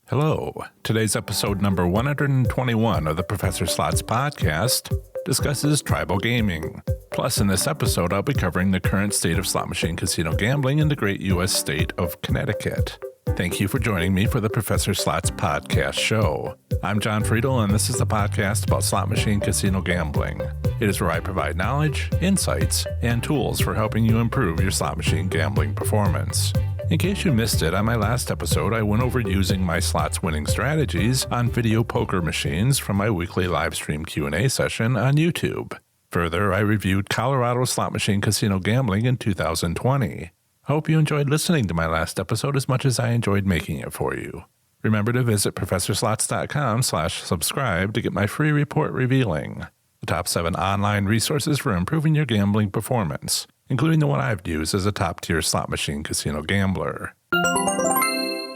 Hello. Today's episode number 121 of the Professor Slots podcast discusses tribal gaming. Plus, in this episode, I'll be covering the current state of slot machine casino gambling in the great U.S. state of Connecticut. Thank you for joining me for the Professor Slots podcast show. I'm John Friedel, and this is the podcast about slot machine casino gambling. It is where I provide knowledge, insights, and tools for helping you improve your slot machine gambling performance. In case you missed it, on my last episode, I went over using my slots winning strategies on video poker machines from my weekly live stream Q&A session on YouTube. Further, I reviewed Colorado slot machine casino gambling in 2020. I hope you enjoyed listening to my last episode as much as I enjoyed making it for you. Remember to visit professorslots.com/subscribe to get my free report revealing the top 7 online resources for improving your gambling performance, including the one I've used as a top-tier slot machine casino gambler.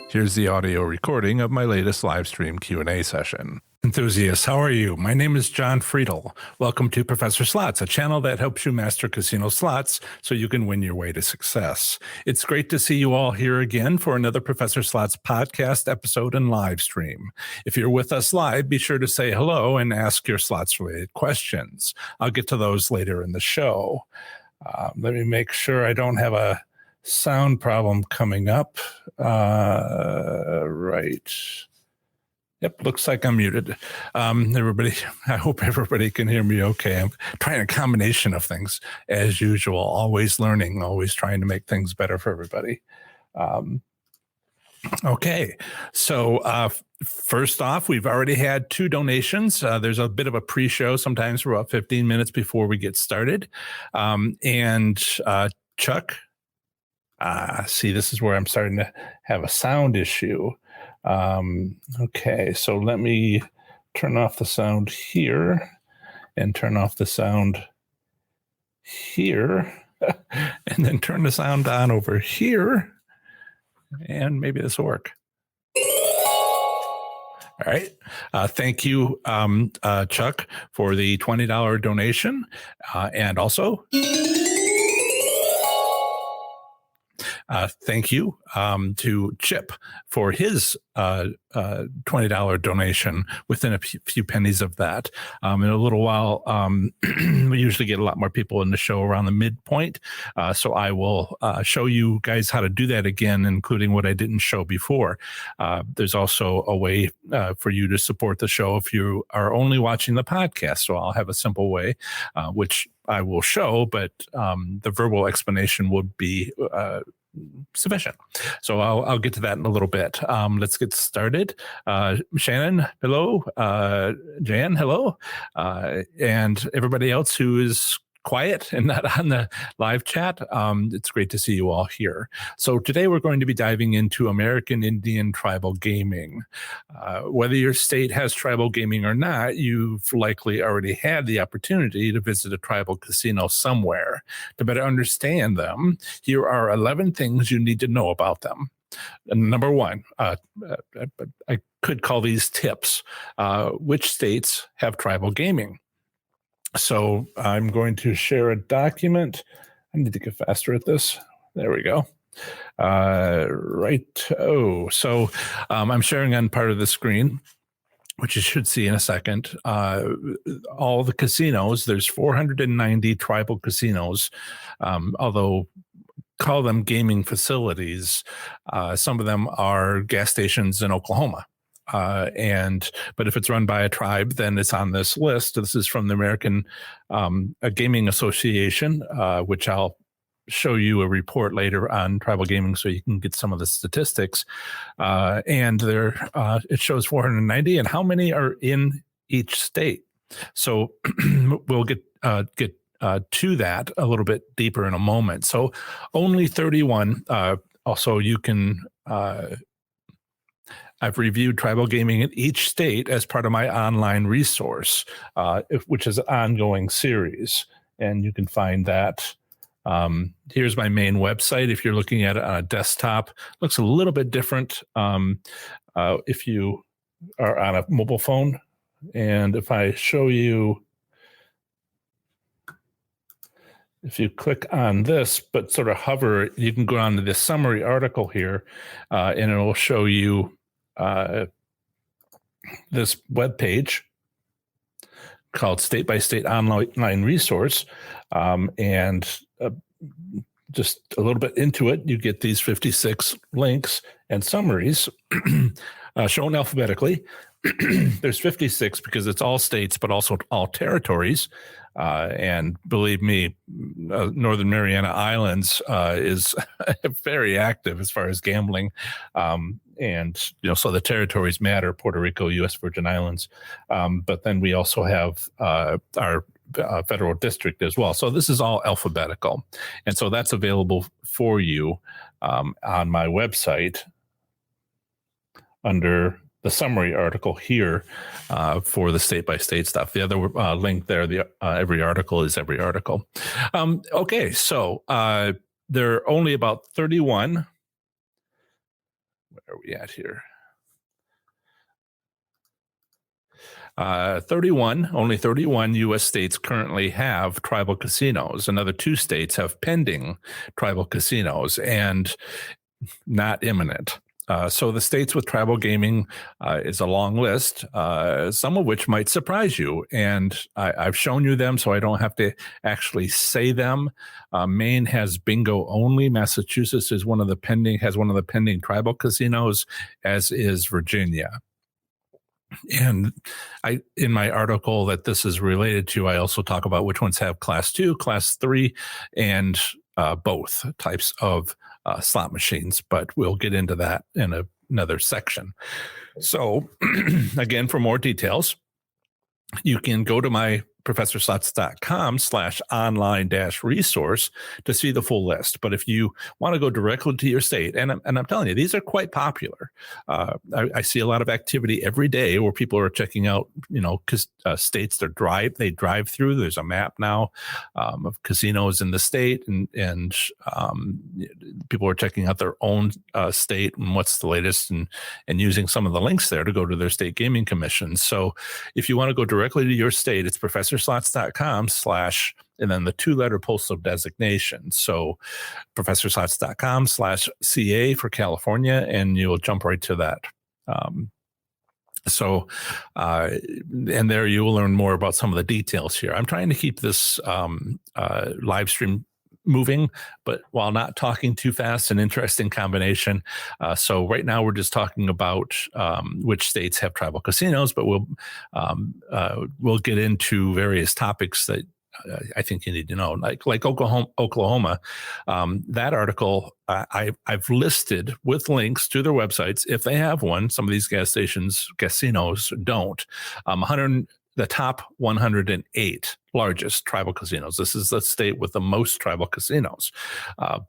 Here's the audio recording of my latest live stream Q&A session. Enthusiasts, how are you? My name is John Friedel. Welcome to Professor Slots, a channel that helps you master casino slots so you can win your way to success. It's great to see you all here again for another Professor Slots podcast episode and live stream. If you're with us live, be sure to say hello and ask your slots-related questions. I'll get to those later in the show. Let me make sure I don't have a sound problem coming up. Right. Yep, looks like I'm muted. Everybody, I hope everybody can hear me okay. I'm trying a combination of things as usual, always learning, always trying to make things better for everybody. Okay, so first off, we've already had 2 donations. There's a bit of a pre-show sometimes for about 15 minutes before we get started. Chuck, see, this is where I'm starting to have a sound issue. Okay, so let me turn off the sound here and turn off the sound here and then turn the sound on over here. And maybe this will work. All right. Thank you, Chuck, for the $20 donation. And also, thank you to Chip for his $20 donation within a few pennies of that. In a little while, we usually get a lot more people in the show around the midpoint. So I will show you guys how to do that again, including what I didn't show before. There's also a way for you to support the show if you are only watching the podcast. So I'll have a simple way, which I will show, but the verbal explanation would be sufficient. So I'll get to that in a little bit. Let's get started. Shannon, hello. Jan, hello. And everybody else who is quiet and not on the live chat. It's great to see you all here. So today we're going to be diving into American Indian tribal gaming. Whether your state has tribal gaming or not, you've likely already had the opportunity to visit a tribal casino somewhere. To better understand them, here are 11 things you need to know about them. Number 1, I could call these tips. Which states have tribal gaming? So I'm going to share a document. I need to get faster at this. There we go. Right. Oh, so I'm sharing on part of the screen, which you should see in a second. All the casinos, there's 490 tribal casinos, although call them gaming facilities. Some of them are gas stations in Oklahoma. But if it's run by a tribe, then it's on this list. This is from the American Gaming Association, which I'll show you a report later on tribal gaming so you can get some of the statistics. And there, it shows 490, and how many are in each state. So we'll get to that a little bit deeper in a moment. So only 31. Also, you can. I've reviewed tribal gaming in each state as part of my online resource, which is an ongoing series. And you can find that. Here's my main website. If you're looking at it on a desktop, looks a little bit different if you are on a mobile phone. And if I show you, if you click on this, but sort of hover, you can go on to this summary article here, and it will show you this web page called State by State Online Resource, and just a little bit into it, you get these 56 links and summaries shown alphabetically. There's 56 because it's all states, but also all territories. And believe me, Northern Mariana Islands is very active as far as gambling. And, so the territories matter: Puerto Rico, U.S. Virgin Islands. But then we also have our federal district as well. So this is all alphabetical. And so that's available for you on my website under the summary article here for the state-by-state stuff. The other link there, every article is every article. Okay, so there are only about 31. Where are we at here? only 31 U.S. states currently have tribal casinos. Another 2 states have pending tribal casinos and not imminent. So the states with tribal gaming is a long list, some of which might surprise you. And I've shown you them, so I don't have to actually say them. Maine has bingo only. Massachusetts has one of the pending tribal casinos, as is Virginia. And in my article that this is related to, I also talk about which ones have class 2, class 3, and both types of slot machines, but we'll get into that in another section. So again, for more details, you can go to my professorslots.com/online-resource to see the full list. But if you want to go directly to your state, and I'm telling you, these are quite popular. I see a lot of activity every day where people are checking out, states they drive through. There's a map now of casinos in the state, and people are checking out their own state and what's the latest, and using some of the links there to go to their state gaming commissions. So if you want to go directly to your state, it's professorslots.com/ and then the 2-letter postal designation. So professorslots.com/CA for California, and you'll jump right to that. And there you will learn more about some of the details here. I'm trying to keep this live stream moving, but while not talking too fast, an interesting combination. So right now we're just talking about which states have tribal casinos, but we'll get into various topics that I think you need to know, like Oklahoma. That article I've listed with links to their websites if they have one. Some of these casinos don't. The top 108 largest tribal casinos. This is the state with the most tribal casinos,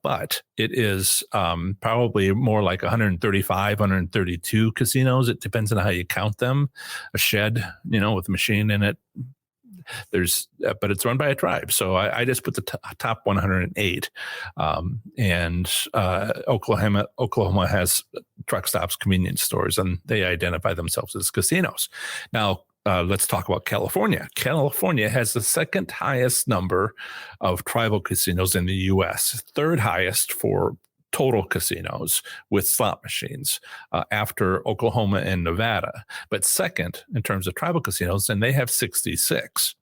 but it is probably more like 135, 132 casinos. It depends on how you count them. A shed, with a machine in it. But it's run by a tribe. So I just put the top 108. And Oklahoma has truck stops, convenience stores, and they identify themselves as casinos. Now, let's talk about California. California has the second highest number of tribal casinos in the U.S., third highest for total casinos with slot machines after Oklahoma and Nevada, but second in terms of tribal casinos, and they have 66.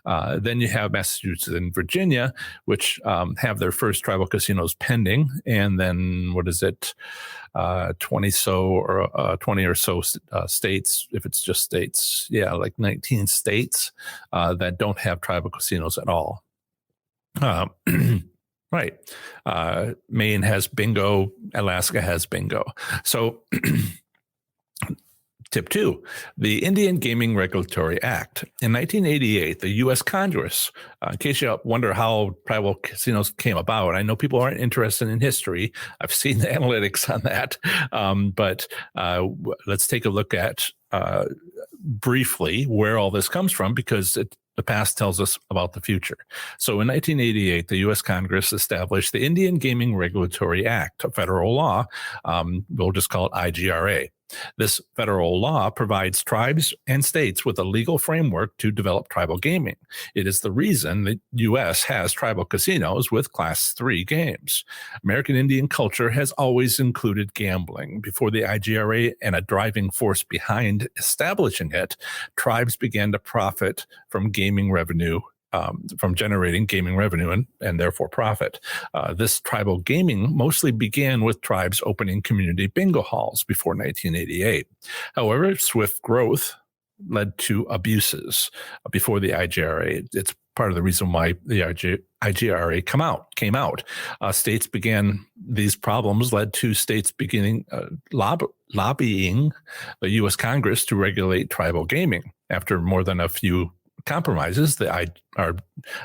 Then you have Massachusetts and Virginia, which have their first tribal casinos pending, and then 20 or so states, if it's just states, like 19 states that don't have tribal casinos at all. Right. Maine has bingo. Alaska has bingo. So tip 2, the Indian Gaming Regulatory Act. In 1988, the U.S. Congress, in case you wonder how tribal casinos came about, I know people aren't interested in history. I've seen the analytics on that. But let's take a look at briefly where all this comes from, because the past tells us about the future. So in 1988, the U.S. Congress established the Indian Gaming Regulatory Act, a federal law. We'll just call it IGRA. This federal law provides tribes and states with a legal framework to develop tribal gaming. It is the reason the U.S. has tribal casinos with Class 3 games. American Indian culture has always included gambling. Before the IGRA and a driving force behind establishing it, tribes began to profit from gaming revenue, from generating gaming revenue and therefore profit. This tribal gaming mostly began with tribes opening community bingo halls before 1988. However, swift growth led to abuses before the IGRA. It's part of the reason why the IGRA came out. States began, these problems led to states beginning lobbying the U.S. Congress to regulate tribal gaming. After more than a few compromises, the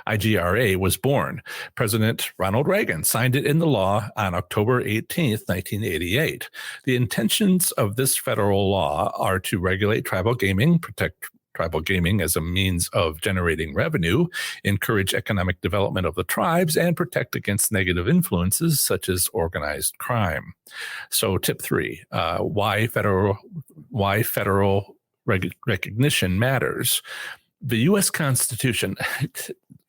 IGRA was born. President Ronald Reagan signed it into law on October 18th, 1988. The intentions of this federal law are to regulate tribal gaming, protect tribal gaming as a means of generating revenue, encourage economic development of the tribes, and protect against negative influences such as organized crime. So tip 3, why federal recognition matters. The U.S. Constitution,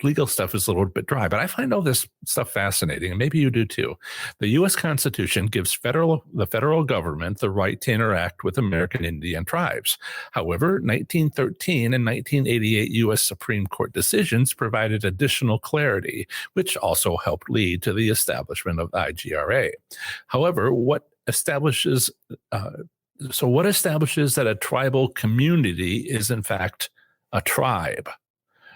legal stuff is a little bit dry, but I find all this stuff fascinating, and maybe you do too. The U.S. Constitution gives the federal government the right to interact with American Indian tribes. However, 1913 and 1988 U.S. Supreme Court decisions provided additional clarity, which also helped lead to the establishment of the IGRA. However, what establishes that a tribal community is in fact a tribe?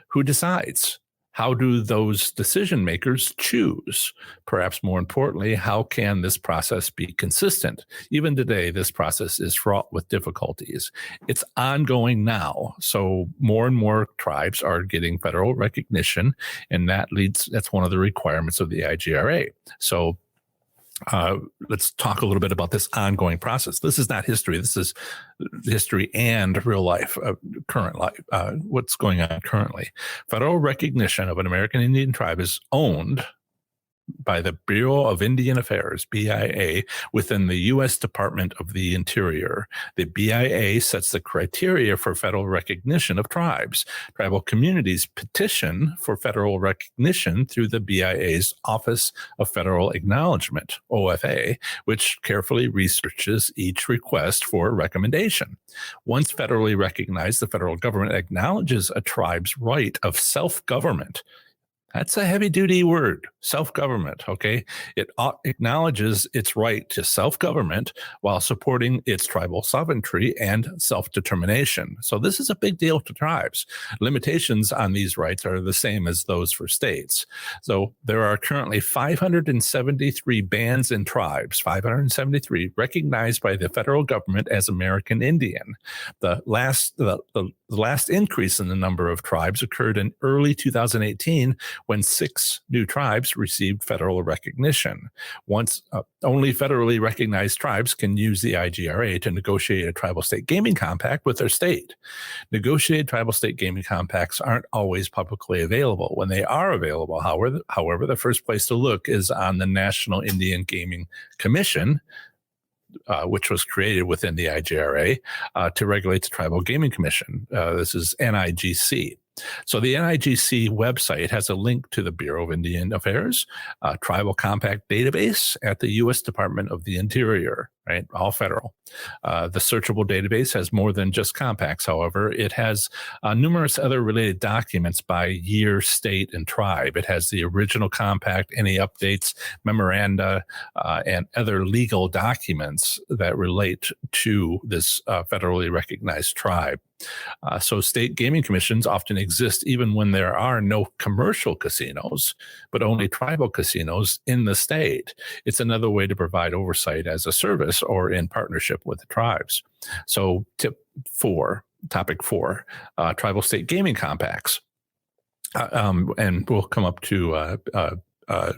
Who decides? How do those decision makers choose? Perhaps more importantly, how can this process be consistent? Even today, this process is fraught with difficulties. It's ongoing now. So more and more tribes are getting federal recognition, and that's one of the requirements of the IGRA. So let's talk a little bit about this ongoing process. This is not history. This is history and real life, current life, what's going on currently. Federal recognition of an American Indian tribe is owned by the Bureau of Indian Affairs, BIA, within the U.S. Department of the Interior. The BIA sets the criteria for federal recognition of tribes. Tribal communities petition for federal recognition through the BIA's Office of Federal Acknowledgement, OFA, which carefully researches each request for recommendation. Once federally recognized, the federal government acknowledges a tribe's right of self-government. That's a heavy-duty word, self-government, okay? It acknowledges its right to self-government while supporting its tribal sovereignty and self-determination. So this is a big deal to tribes. Limitations on these rights are the same as those for states. So there are currently 573 bands and tribes, 573, recognized by the federal government as American Indian. The last increase in the number of tribes occurred in early 2018, when 6 new tribes received federal recognition. Once only federally recognized tribes can use the IGRA to negotiate a tribal state gaming compact with their state. Negotiated tribal state gaming compacts aren't always publicly available. When they are available, however, the first place to look is on the National Indian Gaming Commission, which was created within the IGRA to regulate the Tribal Gaming Commission. This is NIGC. So the NIGC website has a link to the Bureau of Indian Affairs, Tribal Compact database at the U.S. Department of the Interior, right? All federal. The searchable database has more than just compacts, however. It has numerous other related documents by year, state, and tribe. It has the original compact, any updates, memoranda, and other legal documents that relate to this federally recognized tribe. So state gaming commissions often exist even when there are no commercial casinos, but only tribal casinos in the state. It's another way to provide oversight as a service or in partnership with the tribes. So topic 4, tribal state gaming compacts. And we'll come up to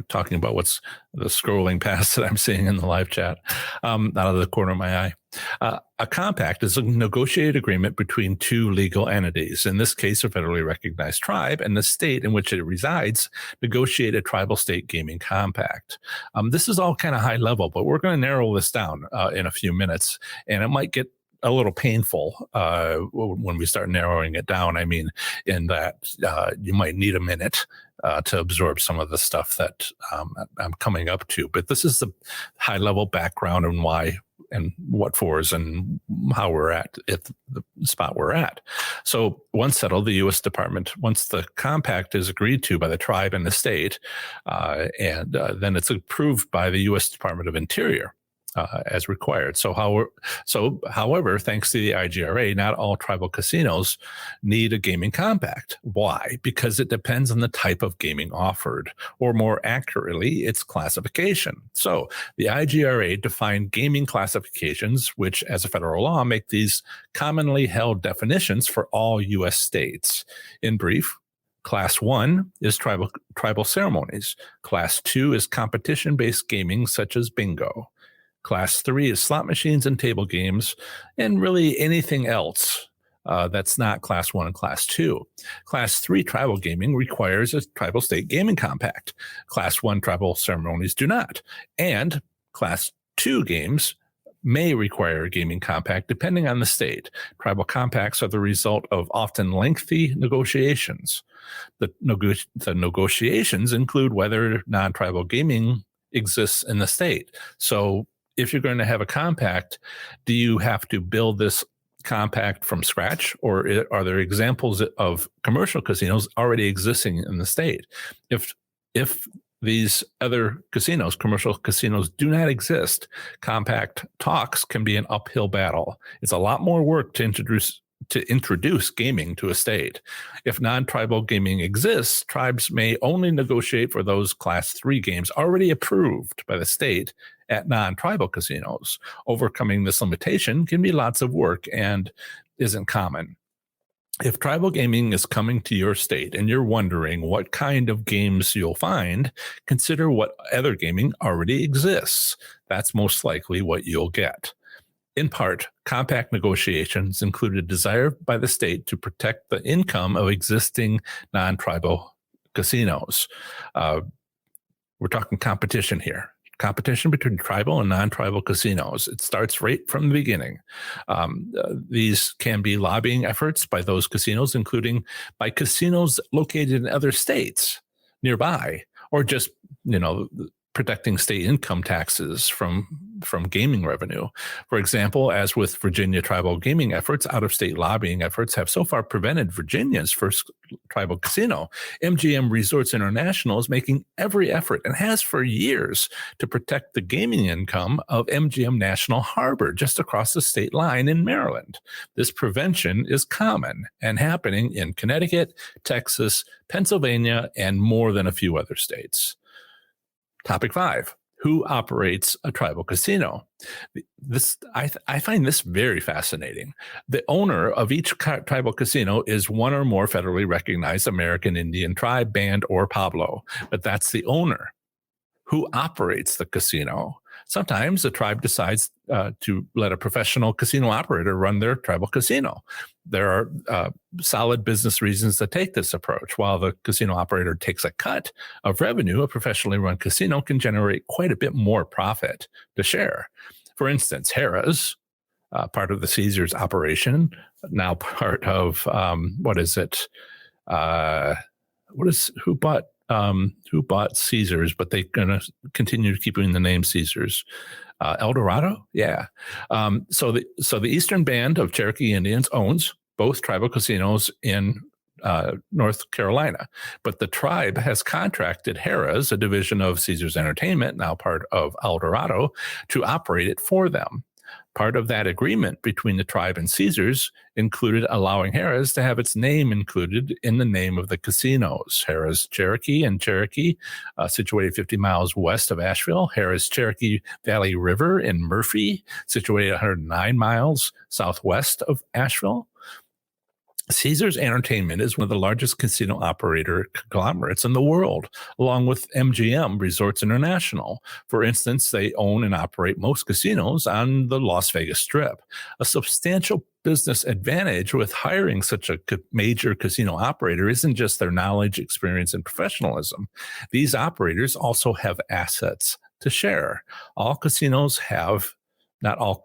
talking about what's the scrolling past that I'm seeing in the live chat out of the corner of my eye. A compact is a negotiated agreement between two legal entities. In this case, a federally recognized tribe and the state in which it resides negotiate a tribal state gaming compact. This is all kind of high level, but we're going to narrow this down in a few minutes, and it might get a little painful when we start narrowing it down. I mean, in that you might need a minute to absorb some of the stuff that I'm coming up to. But this is the high level background and why and what fors and how we're at the spot we're at. So once settled, the U.S. Department, once the compact is agreed to by the tribe and the state, and then it's approved by the U.S. Department of Interior. As required. However, thanks to the IGRA, not all tribal casinos need a gaming compact. Why? Because it depends on the type of gaming offered, or more accurately, its classification. So the IGRA defined gaming classifications, which as a federal law make these commonly held definitions for all U.S. states. In brief, Class 1 is tribal ceremonies. Class 2 is competition-based gaming such as bingo. Class 3 is slot machines and table games, and really anything else that's not Class 1 and Class 2. Class 3 tribal gaming requires a tribal state gaming compact. Class 1 tribal ceremonies do not. And Class 2 games may require a gaming compact depending on the state. Tribal compacts are the result of often lengthy negotiations. The negotiations include whether non-tribal gaming exists in the state. So if you're going to have a compact, do you have to build this compact from scratch, or are there examples of commercial casinos already existing in the state? If these other casinos, commercial casinos, do not exist, compact talks can be an uphill battle. It's a lot more work to introduce gaming to a state. If non-tribal gaming exists, tribes may only negotiate for those Class 3 games already approved by the state at non-tribal casinos. Overcoming this limitation can be lots of work and isn't common. If tribal gaming is coming to your state and you're wondering what kind of games you'll find, consider what other gaming already exists. That's most likely what you'll get. In part, compact negotiations include a desire by the state to protect the income of existing non-tribal casinos. We're talking competition here. Competition between tribal and non-tribal casinos. It starts right from the beginning. These can be lobbying efforts by those casinos, including by casinos located in other states nearby, or just, protecting state income taxes from gaming revenue. For example, as with Virginia tribal gaming efforts, out-of-state lobbying efforts have so far prevented Virginia's first tribal casino. MGM Resorts International is making every effort, and has for years, to protect the gaming income of MGM National Harbor just across the state line in Maryland. This prevention is common and happening in Connecticut, Texas, Pennsylvania, and more than a few other states. Topic 5, who operates a tribal casino? I find this very fascinating. The owner of each tribal casino is one or more federally recognized American Indian tribe, band, or Pueblo, but that's the owner. Who operates the casino? Sometimes the tribe decides to let a professional casino operator run their tribal casino. There are solid business reasons to take this approach. While the casino operator takes a cut of revenue, a professionally run casino can generate quite a bit more profit to share. For instance, Harrah's, part of the Caesars operation, now part of, who bought Caesars, but they're going to continue keeping the name Caesars. El Dorado? Yeah. So the Eastern Band of Cherokee Indians owns both tribal casinos in North Carolina, but the tribe has contracted Harrah's, a division of Caesars Entertainment, now part of El Dorado, to operate it for them. Part of that agreement between the tribe and Caesars included allowing Harrah's to have its name included in the name of the casinos. Harrah's Cherokee and Cherokee, situated 50 miles west of Asheville. Harrah's Cherokee Valley River in Murphy, situated 109 miles southwest of Asheville. Caesars Entertainment is one of the largest casino operator conglomerates in the world, along with MGM Resorts International. For instance, they own and operate most casinos on the Las Vegas Strip. A substantial business advantage with hiring such a major casino operator isn't just their knowledge, experience, and professionalism. These operators also have assets to share. All casinos have, not all,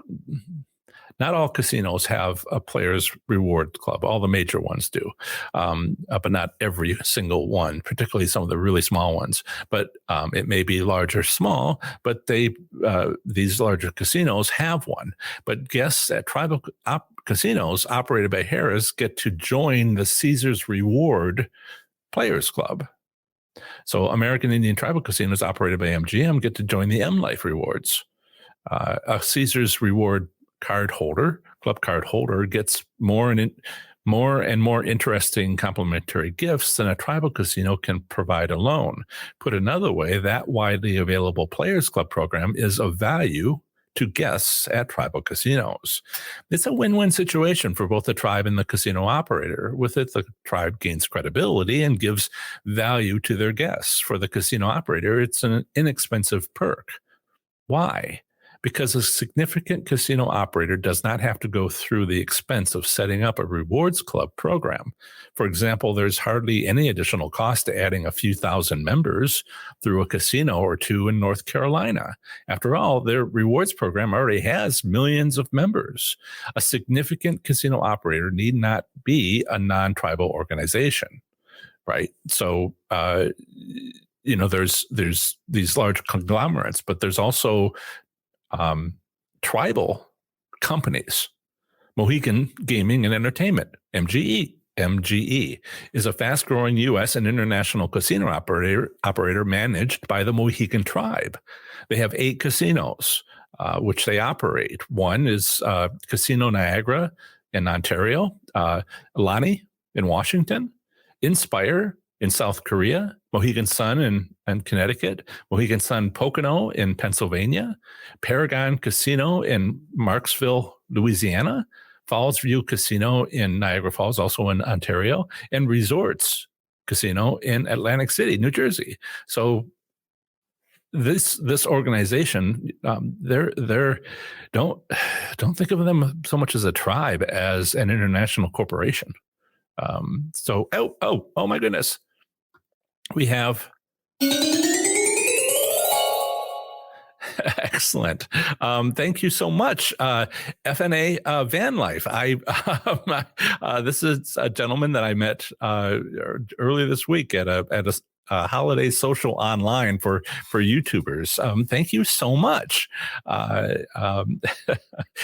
not all casinos have a players reward club. All the major ones do, but not every single one, particularly some of the really small ones. But it may be large or small, but these larger casinos have one. But guests at tribal casinos operated by Harrah's get to join the Caesars Reward Players Club. So American Indian tribal casinos operated by MGM get to join the M Life Rewards. A Caesars Reward club card holder gets more and more interesting complimentary gifts than a tribal casino can provide alone. Put another way, that widely available Players Club program is of value to guests at tribal casinos. It's a win-win situation for both the tribe and the casino operator. With it, the tribe gains credibility and gives value to their guests. For the casino operator, it's an inexpensive perk. Why? Because a significant casino operator does not have to go through the expense of setting up a rewards club program. For example, there's hardly any additional cost to adding a few thousand members through a casino or two in North Carolina. After all, their rewards program already has millions of members. A significant casino operator need not be a non-tribal organization, right? So, there's these large conglomerates, but there's also tribal companies. Mohegan Gaming and Entertainment, MGE. MGE is a fast-growing U.S. and international casino operator managed by the Mohegan tribe. They have 8 casinos, which they operate. One is Casino Niagara in Ontario, Lani in Washington, Inspire in South Korea, Mohegan Sun in Connecticut, Mohegan Sun Pocono in Pennsylvania, Paragon Casino in Marksville, Louisiana, Falls View Casino in Niagara Falls, also in Ontario, and Resorts Casino in Atlantic City, New Jersey. So this organization, they're don't think of them so much as a tribe as an international corporation. Oh my goodness. We have excellent. Thank you so much, FNA Van Life. This is a gentleman that I met earlier this week at a holiday social online for YouTubers. Thank you so much.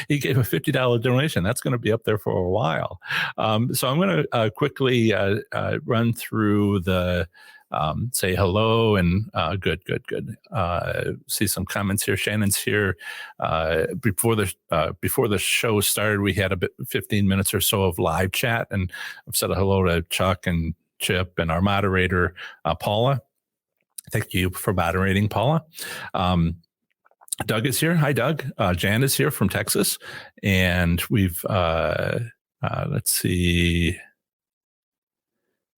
He gave a $50 donation. That's going to be up there for a while. So I'm going to quickly run through the say hello and good. See some comments here. Shannon's here. Before the show started, we had 15 minutes or so of live chat, and I've said a hello to Chuck and Chip and our moderator, Paula. Thank you for moderating, Paula. Doug is here. Hi, Doug. Jan is here from Texas, and we've let's see.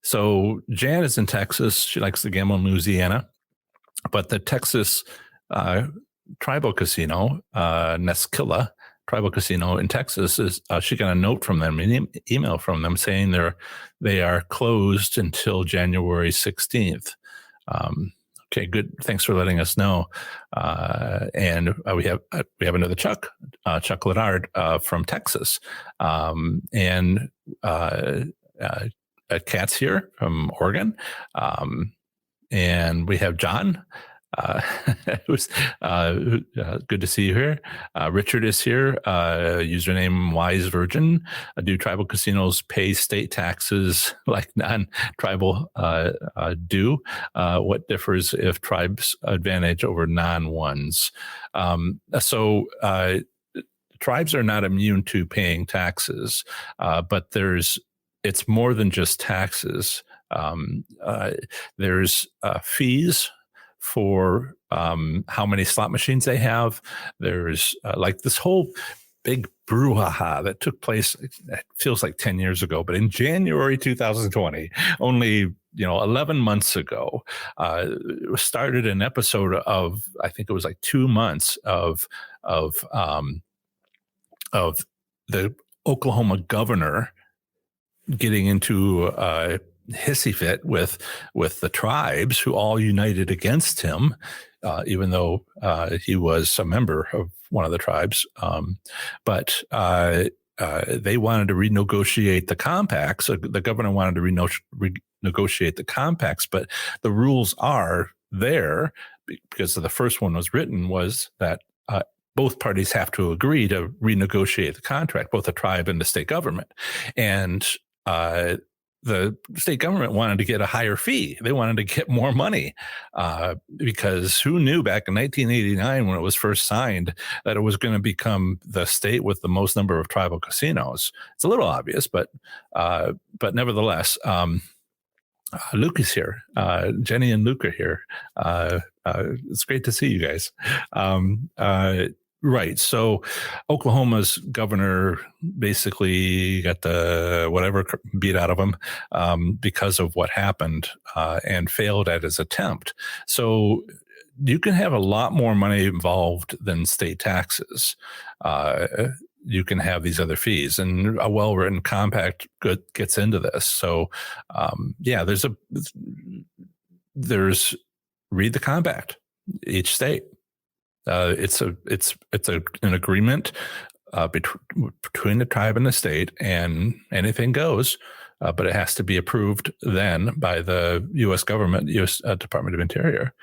So Jan is in Texas. She likes to gamble in Louisiana, but the Texas tribal casino, Neskilla Tribal Casino in Texas, is she got a note from them, an email from them saying they are closed until January 16th. Okay, good. Thanks for letting us know. And we have another Chuck Ledard from Texas, and Kat's here from Oregon, and we have John. Who's good to see you here. Richard is here. Username Wise Virgin. Do tribal casinos pay state taxes like non-tribal do? What differs if tribes advantage over non-ones? So tribes are not immune to paying taxes, but it's more than just taxes. There's fees for how many slot machines they have. There's like this whole big brouhaha that took place, it feels like 10 years ago, but in January 2020, only 11 months ago, started an episode of, I think it was like 2 months of of the Oklahoma governor getting into a hissy fit with the tribes, who all united against him, even though he was a member of one of the tribes. But they wanted to renegotiate the compacts. So the governor wanted to renegotiate the compacts, but the rules are there, because the first one was written, was that both parties have to agree to renegotiate the contract, both the tribe and the state government. And the state government wanted to get a higher fee. They wanted to get more money, because who knew back in 1989, when it was first signed, that it was going to become the state with the most number of tribal casinos? It's a little obvious, but nevertheless, Luke is here. Jenny and Luke are here. It's great to see you guys. Right. So Oklahoma's governor basically got the whatever beat out of him because of what happened, and failed at his attempt. So you can have a lot more money involved than state taxes. You can have these other fees, and a well-written compact gets into this. So there's read the compact, each state. It's an agreement between the tribe and the state, and anything goes, but it has to be approved then by the U.S. government, U.S. Department of Interior.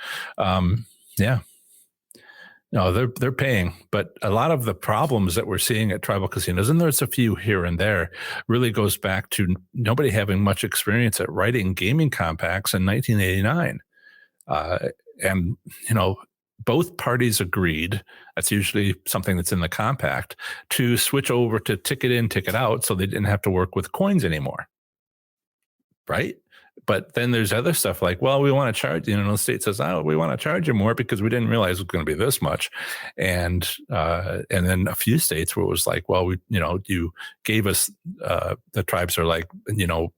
No, they're paying, but a lot of the problems that we're seeing at tribal casinos, and there's a few here and there, really goes back to nobody having much experience at writing gaming compacts in 1989. And both parties agreed, that's usually something that's in the compact, to switch over to ticket in, ticket out, so they didn't have to work with coins anymore. Right? But then there's other stuff like, well, we want to charge, the state says, oh, we want to charge you more because we didn't realize it was going to be this much. And then a few states where it was like, well, you gave us, the tribes are like, 1%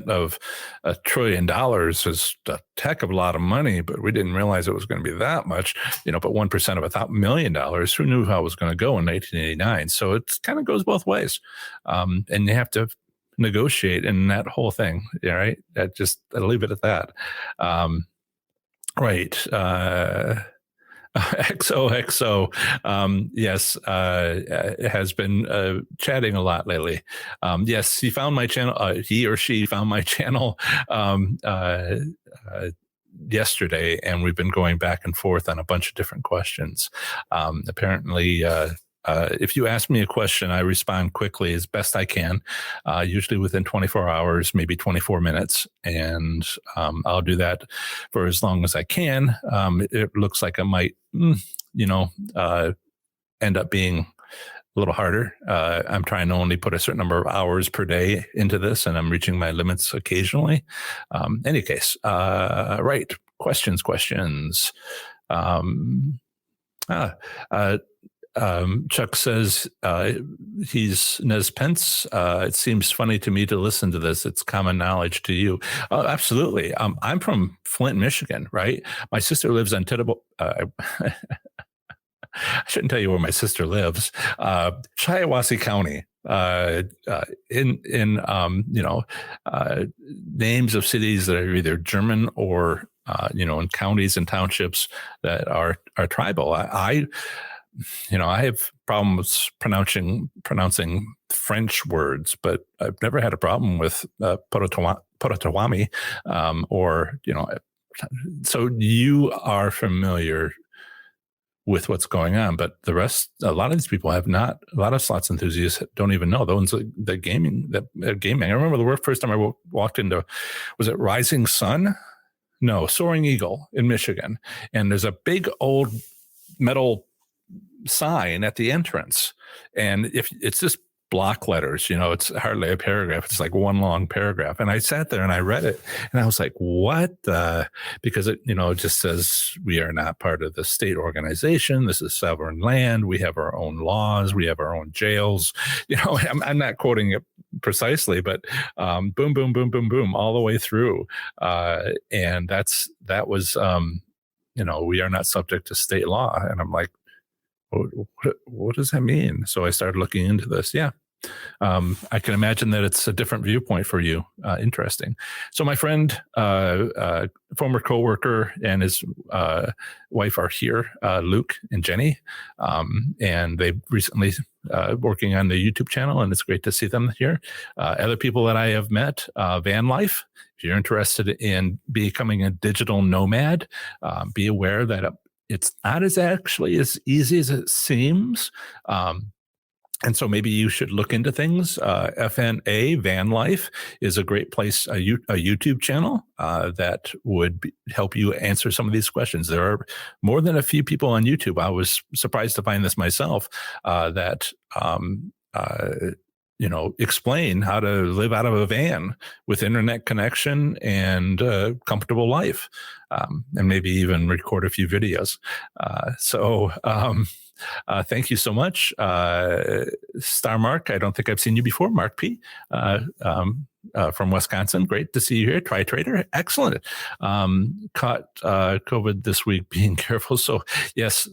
of $1 trillion is a heck of a lot of money, but we didn't realize it was going to be that much, but 1% of $1 million, who knew how it was going to go in 1989? So it kind of goes both ways. And you have to negotiate in that whole thing. Right. I'll leave it at that. Right. XOXO, yes, has been chatting a lot lately. Yes, he found my channel. He or she found my channel yesterday, and we've been going back and forth on a bunch of different questions. Apparently, if you ask me a question, I respond quickly as best I can, usually within 24 hours, maybe 24 minutes. And I'll do that for as long as I can. It looks like I might, end up being a little harder. I'm trying to only put a certain number of hours per day into this, and I'm reaching my limits occasionally. Any case, right. Questions. Chuck says he's Nez Pence. It seems funny to me to listen to this. It's common knowledge to you. Absolutely. I'm from Flint, Michigan, right? My sister lives on Tittable. I shouldn't tell you where my sister lives. Shiawassee County. Names of cities that are either German or in counties and townships that are tribal. I have problems pronouncing French words, but I've never had a problem with Potawatomi, so you are familiar with what's going on, but the rest, a lot of these people have not. A lot of slots enthusiasts don't even know. Those the gaming. I remember the first time I walked into, was it Rising Sun? No, Soaring Eagle in Michigan, and there's a big old metal sign at the entrance, and if it's this block letters. It's hardly a paragraph. It's like one long paragraph. And I sat there and I read it and I was like, what? Because it just says we are not part of the state organization. This is sovereign land. We have our own laws. We have our own jails. I'm not quoting it precisely, but boom, boom, boom, boom, boom, all the way through. And that was, we are not subject to state law. And I'm like, what does that mean? So I started looking into this. Yeah. I can imagine that it's a different viewpoint for you. Interesting. So my friend, former coworker, and his wife are here, Luke and Jenny, and they recently working on the YouTube channel, and it's great to see them here. Other people that I have met, Van Life. If you're interested in becoming a digital nomad, be aware that it's not actually as easy as it seems. And so maybe you should look into things. FNA, Van Life, is a great place, a YouTube channel that would help you answer some of these questions. There are more than a few people on YouTube. I was surprised to find this myself, that explain how to live out of a van with internet connection and a comfortable life, and maybe even record a few videos. Thank you so much. Star Mark, I don't think I've seen you before. Mark P. From Wisconsin. Great to see you here. Tri Trader. Excellent. Caught COVID this week. Being careful. So yes,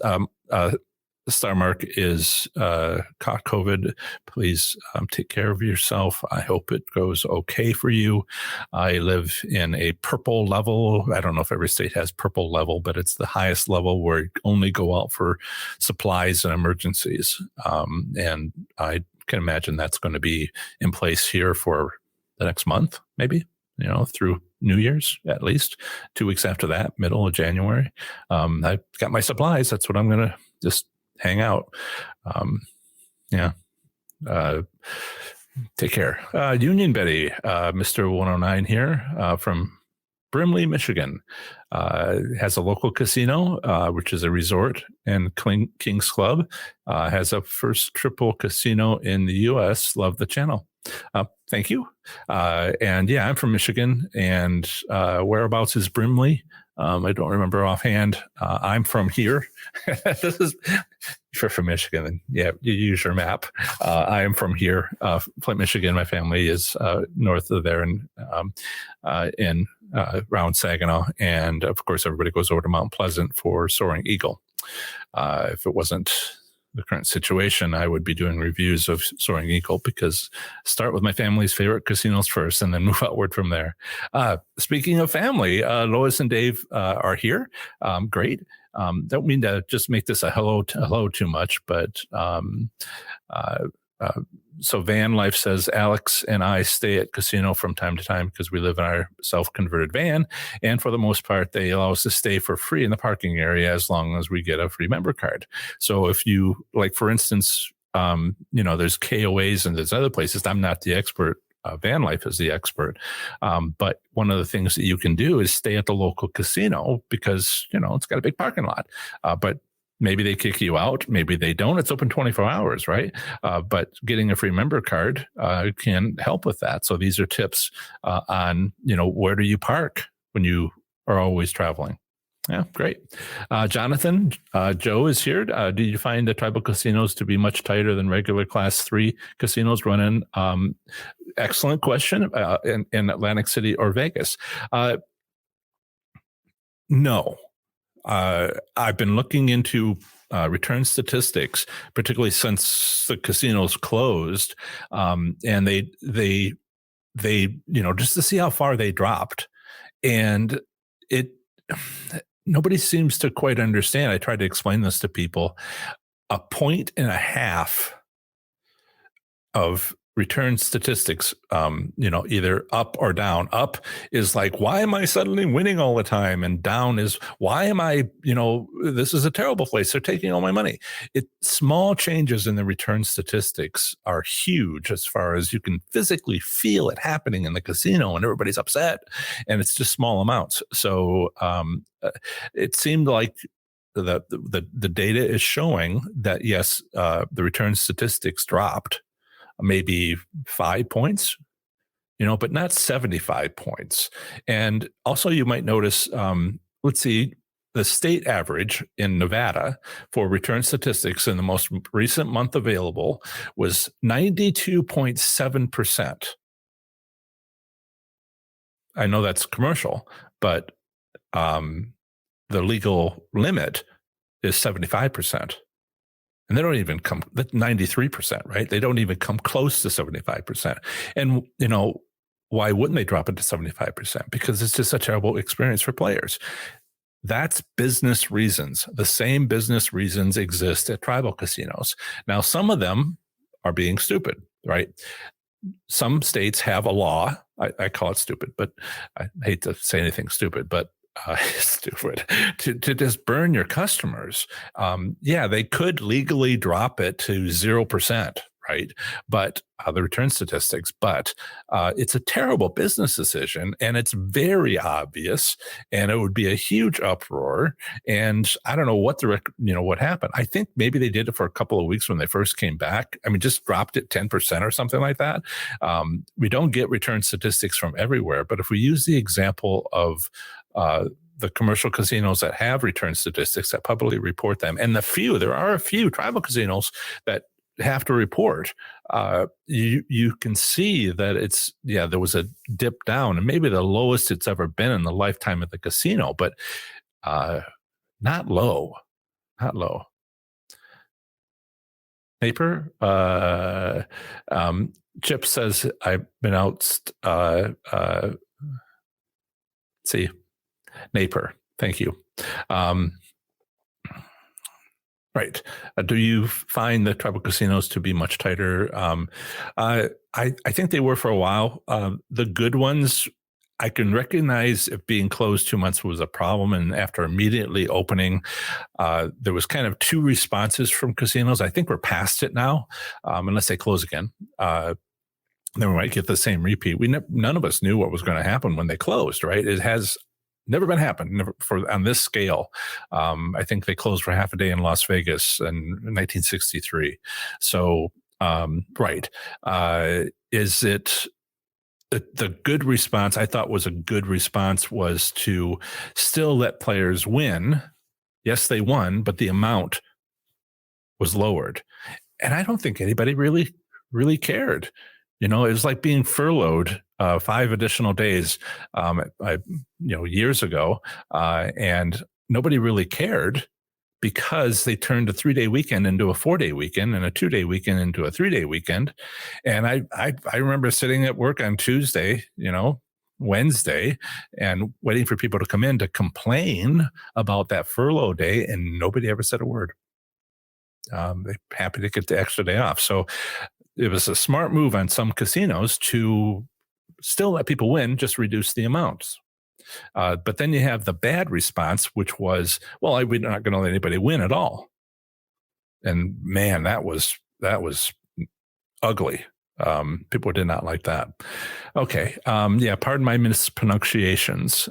Star Mark is caught COVID. Please take care of yourself. I hope it goes okay for you. I live in a purple level. I don't know if every state has purple level, but it's the highest level where you only go out for supplies and emergencies. And I can imagine that's going to be in place here for the next month, maybe, through New Year's, at least 2 weeks after that, middle of January. I've got my supplies. That's what I'm going to just hang out. Take care. Union Betty, Mr. 109 here, from Brimley, Michigan, has a local casino, which is a resort, and Kings Club has a first triple casino in the U.S. Love the channel. Thank you. And yeah, I'm from Michigan, and whereabouts is Brimley? I don't remember offhand. I'm from here. This is, if you're from Michigan, then yeah, you use your map. I am from here, Flint, Michigan. My family is north of there in around Saginaw. And of course, everybody goes over to Mount Pleasant for Soaring Eagle. If it wasn't the current situation, I would be doing reviews of Soaring Eagle, because start with my family's favorite casinos first and then move outward from there. Speaking of family, Lois and Dave are here. Great. Don't mean to just make this a hello too much, but so Van Life says, Alex and I stay at casino from time to time because we live in our self-converted van. And for the most part, they allow us to stay for free in the parking area as long as we get a free member card. So if you, like, for instance, there's KOAs and there's other places. I'm not the expert. Van Life is the expert. But one of the things that you can do is stay at the local casino because, it's got a big parking lot. But maybe they kick you out. Maybe they don't. It's open 24 hours, right? But getting a free member card can help with that. So these are tips on, where do you park when you are always traveling? Yeah, great. Jonathan, Joe is here. Do you find the tribal casinos to be much tighter than regular class 3 casinos running? Excellent question. In Atlantic City or Vegas? No. I've been looking into return statistics, particularly since the casinos closed, and they just to see how far they dropped, and nobody seems to quite understand. I tried to explain this to people. 1.5 of return statistics, either up or down. Up is like, why am I suddenly winning all the time? And down is, why am I, this is a terrible place. They're taking all my money. Small changes in the return statistics are huge as far as you can physically feel it happening in the casino and everybody's upset, and it's just small amounts. So it seemed like the data is showing that, yes, the return statistics dropped. maybe 5 points, but not 75 points. And also, you might notice, let's see, the state average in Nevada for return statistics in the most recent month available was 92.7%. I know that's commercial, but the legal limit is 75%. And they don't even come, 93%, right? They don't even come close to 75%. And, why wouldn't they drop it to 75%? Because it's just a terrible experience for players. That's business reasons. The same business reasons exist at tribal casinos. Now, some of them are being stupid, right? Some states have a law. I call it stupid, but I hate to say anything stupid, but stupid to just burn your customers. They could legally drop it to 0%, right? But the return statistics, but it's a terrible business decision, and it's very obvious, and it would be a huge uproar. And I don't know what what happened. I think maybe they did it for a couple of weeks when they first came back. I mean, just dropped it 10% or something like that. We don't get return statistics from everywhere, but if we use the example of the commercial casinos that have return statistics that publicly report them, and there are a few tribal casinos that have to report, you can see that there was a dip down, and maybe the lowest it's ever been in the lifetime of the casino, but not low. Paper. Chip says, I've been out. See, Naper. Thank you. Right. Do you find the tribal casinos to be much tighter? I think they were for a while. The good ones, I can recognize if being closed 2 months was a problem. And after immediately opening, there was kind of two responses from casinos. I think we're past it now, unless they close again. Then we might get the same repeat. None of us knew what was going to happen when they closed, right? It has never been happened on this scale. I think they closed for half a day in Las Vegas in 1963. So, right. Is it the good response? I thought was a good response was to still let players win. Yes, they won, but the amount was lowered. And I don't think anybody really cared. It was like being furloughed 5 additional days, years ago, and nobody really cared because they turned a 3-day weekend into a 4-day weekend and a 2-day weekend into a 3-day weekend. And I remember sitting at work on Tuesday, Wednesday, and waiting for people to come in to complain about that furlough day, and nobody ever said a word. They're happy to get the extra day off. So it was a smart move on some casinos to still let people win, just reduce the amounts. But then you have the bad response, which was, well, we're not going to let anybody win at all. And man, that was ugly. People did not like that. Okay. Pardon my mispronunciations.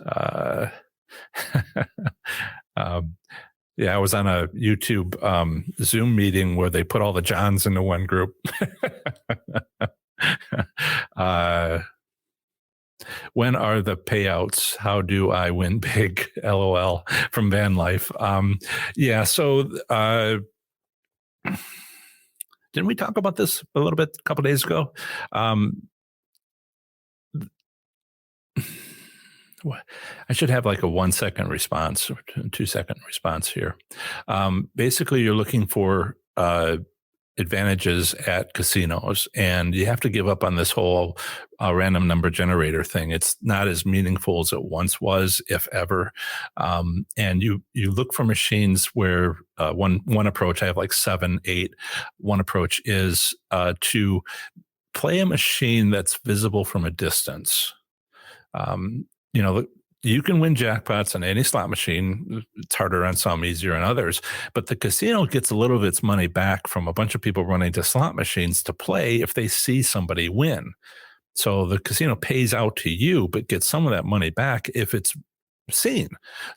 I was on a YouTube Zoom meeting where they put all the Johns into one group. When are the payouts? How do I win big? LOL from Van Life. So didn't we talk about this a little bit a couple days ago? I should have like a 1-second response or 2-second response here. Basically, you're looking for advantages at casinos, and you have to give up on this whole random number generator thing. It's not as meaningful as it once was, if ever. And you look for machines where one approach, I have like 7, 8. One approach is to play a machine that's visible from a distance. You can win jackpots on any slot machine. It's harder on some, easier on others. But the casino gets a little of its money back from a bunch of people running to slot machines to play if they see somebody win. So the casino pays out to you, but gets some of that money back if it's seen.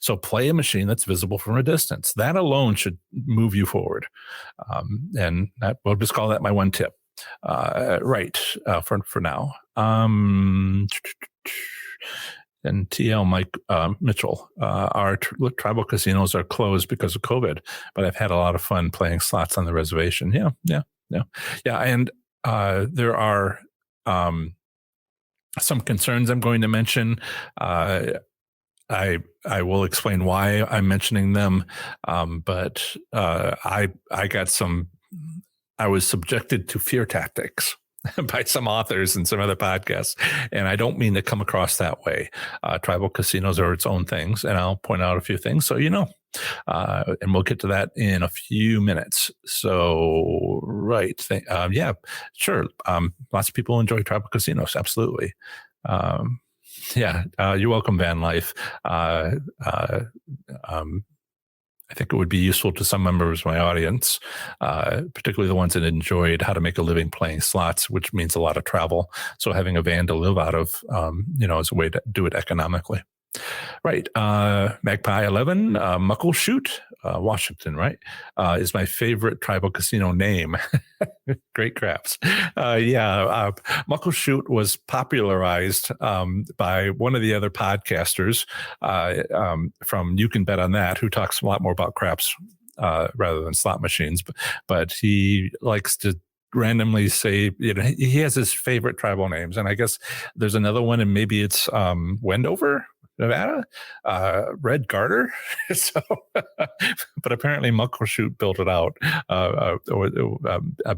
So play a machine that's visible from a distance. That alone should move you forward. And we'll just call that my one tip. Right. For now. And TL Mike Mitchell, our tribal casinos are closed because of COVID, but I've had a lot of fun playing slots on the reservation. Yeah. And there are some concerns I'm going to mention. I will explain why I'm mentioning them, but I was subjected to fear tactics by some authors and some other podcasts, and I don't mean to come across that way. Tribal casinos are its own things, and I'll point out a few things so you know. And we'll get to that in a few minutes. So, right. Yeah, sure. Lots of people enjoy tribal casinos. Absolutely. You're welcome, Van Life. I think it would be useful to some members of my audience, particularly the ones that enjoyed how to make a living playing slots, which means a lot of travel. So having a van to live out of, is a way to do it economically. Right. Magpie 11, Muckleshoot, Washington, right, is my favorite tribal casino name. Great craps. Muckleshoot was popularized by one of the other podcasters from You Can Bet on That, who talks a lot more about craps rather than slot machines. But he likes to randomly say, he has his favorite tribal names. And I guess there's another one, and maybe it's Wendover, Nevada, Red Garter. But apparently Muckleshoot built it out,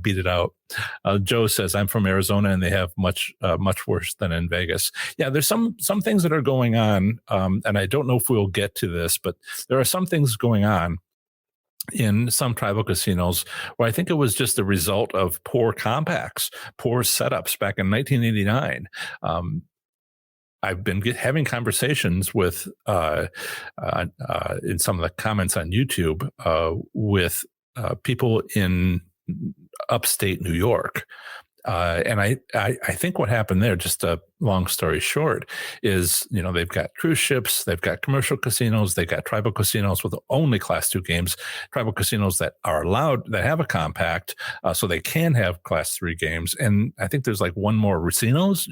beat it out. Joe says, I'm from Arizona and they have much worse than in Vegas. Yeah, there's some things that are going on, and I don't know if we'll get to this, but there are some things going on in some tribal casinos where I think it was just the result of poor compacts, poor setups back in 1989. I've been having conversations with in some of the comments on YouTube with people in upstate New York. And I think what happened there, just a long story short, is, they've got cruise ships, they've got commercial casinos, they've got tribal casinos with only Class 2 games, tribal casinos that are allowed, that have a compact, so they can have Class 3 games. And I think there's like one more racinos,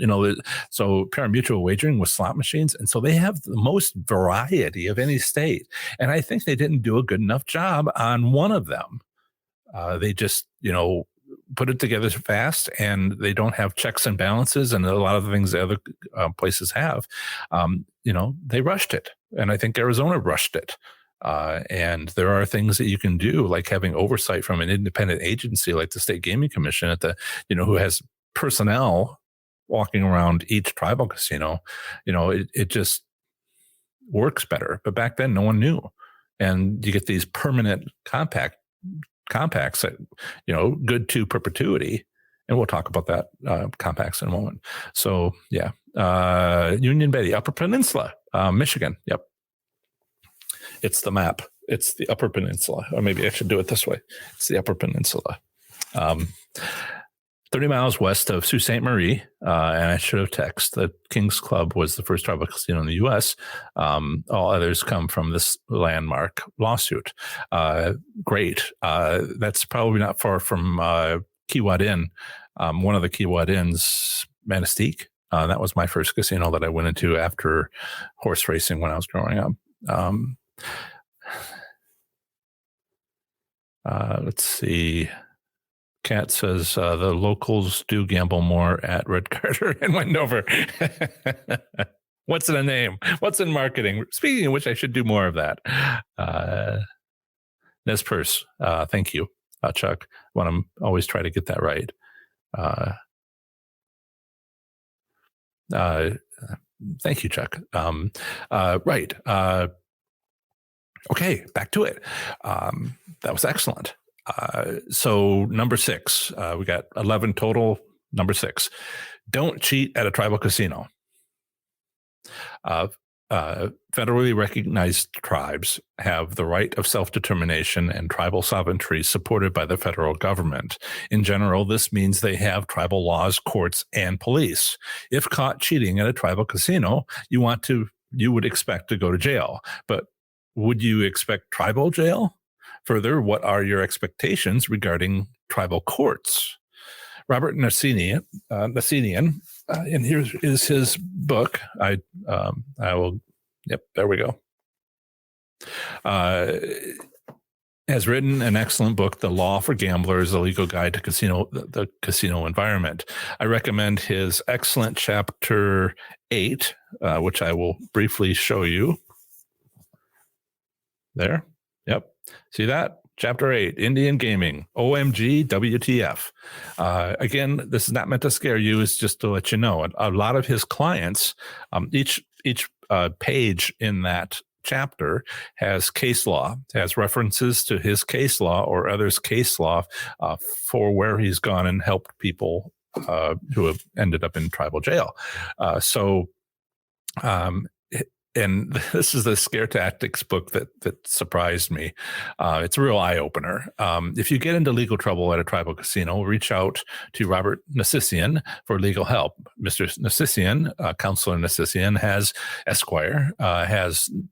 so pari-mutuel wagering with slot machines. And so they have the most variety of any state. And I think they didn't do a good enough job on one of them. They just, put it together fast, and they don't have checks and balances and a lot of the things the other places have. They rushed it, and I think Arizona rushed it. And there are things that you can do, like having oversight from an independent agency like the State Gaming Commission who has personnel walking around each tribal casino. It just works better. But back then, no one knew, and you get these permanent compacts that, good to perpetuity. And we'll talk about that compacts in a moment. So Union Bay, the Upper Peninsula, Michigan. Yep. It's the map. It's the Upper Peninsula. Or maybe I should do it this way. It's the Upper Peninsula. 30 miles west of Sault Ste. Marie, and I should have texted that King's Club was the first tribal casino in the U.S. All others come from this landmark lawsuit. Great. That's probably not far from Kiewit Inn. One of the Kiewit Inns, Manistee. That was my first casino that I went into after horse racing when I was growing up. Let's see. Kat says the locals do gamble more at Red Garter and Wendover. What's in a name? What's in marketing? Speaking of which, I should do more of that. Nespers, thank you, Chuck. I want to always try to get that right. Thank you, Chuck. Right. Okay, back to it. That was excellent. So number 6, we got 11 total. Number 6, don't cheat at a tribal casino. Federally recognized tribes have the right of self-determination and tribal sovereignty supported by the federal government. In general, this means they have tribal laws, courts, and police. If caught cheating at a tribal casino, you would expect to go to jail. But would you expect tribal jail? Further, what are your expectations regarding tribal courts? Robert Nassinian, and here is his book. I will. Yep, there we go. Has written an excellent book, The Law for Gamblers, A Legal Guide to the Casino Environment. I recommend his excellent chapter 8, which I will briefly show you. There. Yep. See that? Chapter 8, Indian Gaming, OMG, WTF. Again, this is not meant to scare you. It's just to let you know. A lot of his clients, each page in that chapter has case law, has references to his case law or others' case law for where he's gone and helped people who have ended up in tribal jail. And this is the Scare Tactics book that surprised me. It's a real eye-opener. If you get into legal trouble at a tribal casino, reach out to Robert Nassinian for legal help. Mr. Nassinian, Counselor Nassinian, has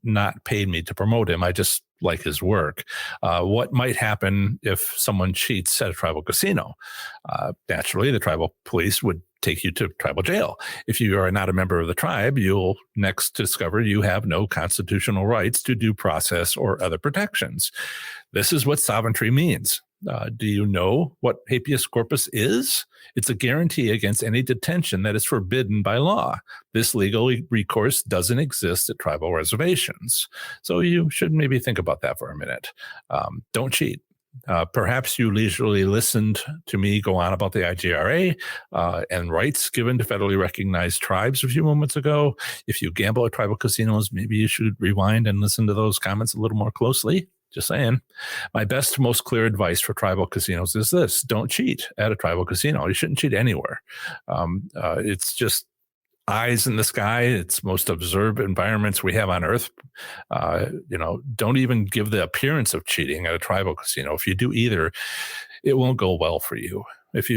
not paid me to promote him. I just like his work. What might happen if someone cheats at a tribal casino? Naturally, the tribal police would take you to tribal jail. If you are not a member of the tribe, you'll next discover you have no constitutional rights to due process or other protections. This is what sovereignty means. Do you know what habeas corpus is? It's a guarantee against any detention that is forbidden by law. This legal recourse doesn't exist at tribal reservations. So you should maybe think about that for a minute. Don't cheat. Perhaps you leisurely listened to me go on about the IGRA and rights given to federally recognized tribes a few moments ago. If you gamble at tribal casinos, maybe you should rewind and listen to those comments a little more closely. Just saying. My best, most clear advice for tribal casinos is this: don't cheat at a tribal casino. You shouldn't cheat anywhere. It's just eyes in the sky. It's most observed environments we have on Earth. Don't even give the appearance of cheating at a tribal casino. If you do either, it won't go well for you. If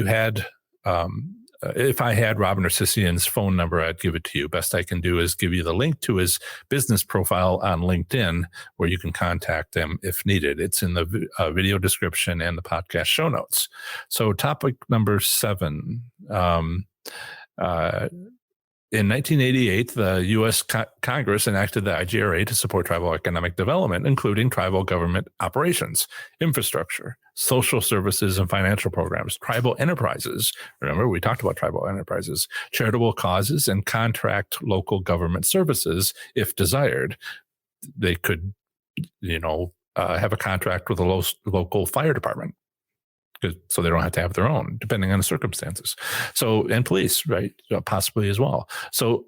I had Robert Nassinian's phone number, I'd give it to you. Best I can do is give you the link to his business profile on LinkedIn, where you can contact him if needed. It's in the video description and the podcast show notes. So topic number 7. In 1988, the U.S. Congress enacted the IGRA to support tribal economic development, including tribal government operations, infrastructure, social services, and financial programs, tribal enterprises. Remember, we talked about tribal enterprises, charitable causes, and contract local government services if desired. They could, have a contract with a local fire department, so they don't have to have their own, depending on the circumstances. So, and police, right, possibly as well. So,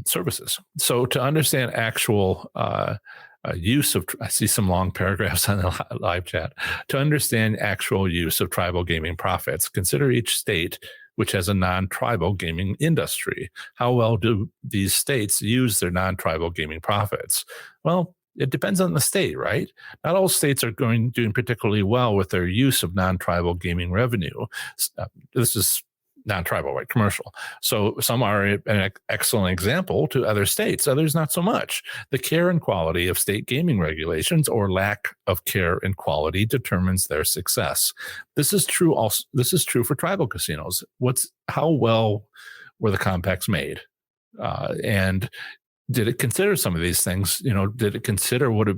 services. So, to understand actual use of, I see some long paragraphs on the live chat. To understand actual use of tribal gaming profits, consider each state which has a non-tribal gaming industry. How well do these states use their non-tribal gaming profits? Well, it depends on the state, right? Not all states are doing particularly well with their use of non-tribal gaming revenue. This is non-tribal, right? Commercial. So some are an excellent example to other states, others not so much. The care and quality of state gaming regulations or lack of care and quality determines their success. This is true also. This is true for tribal casinos. How well were the compacts made? And did it consider some of these things? Did it consider what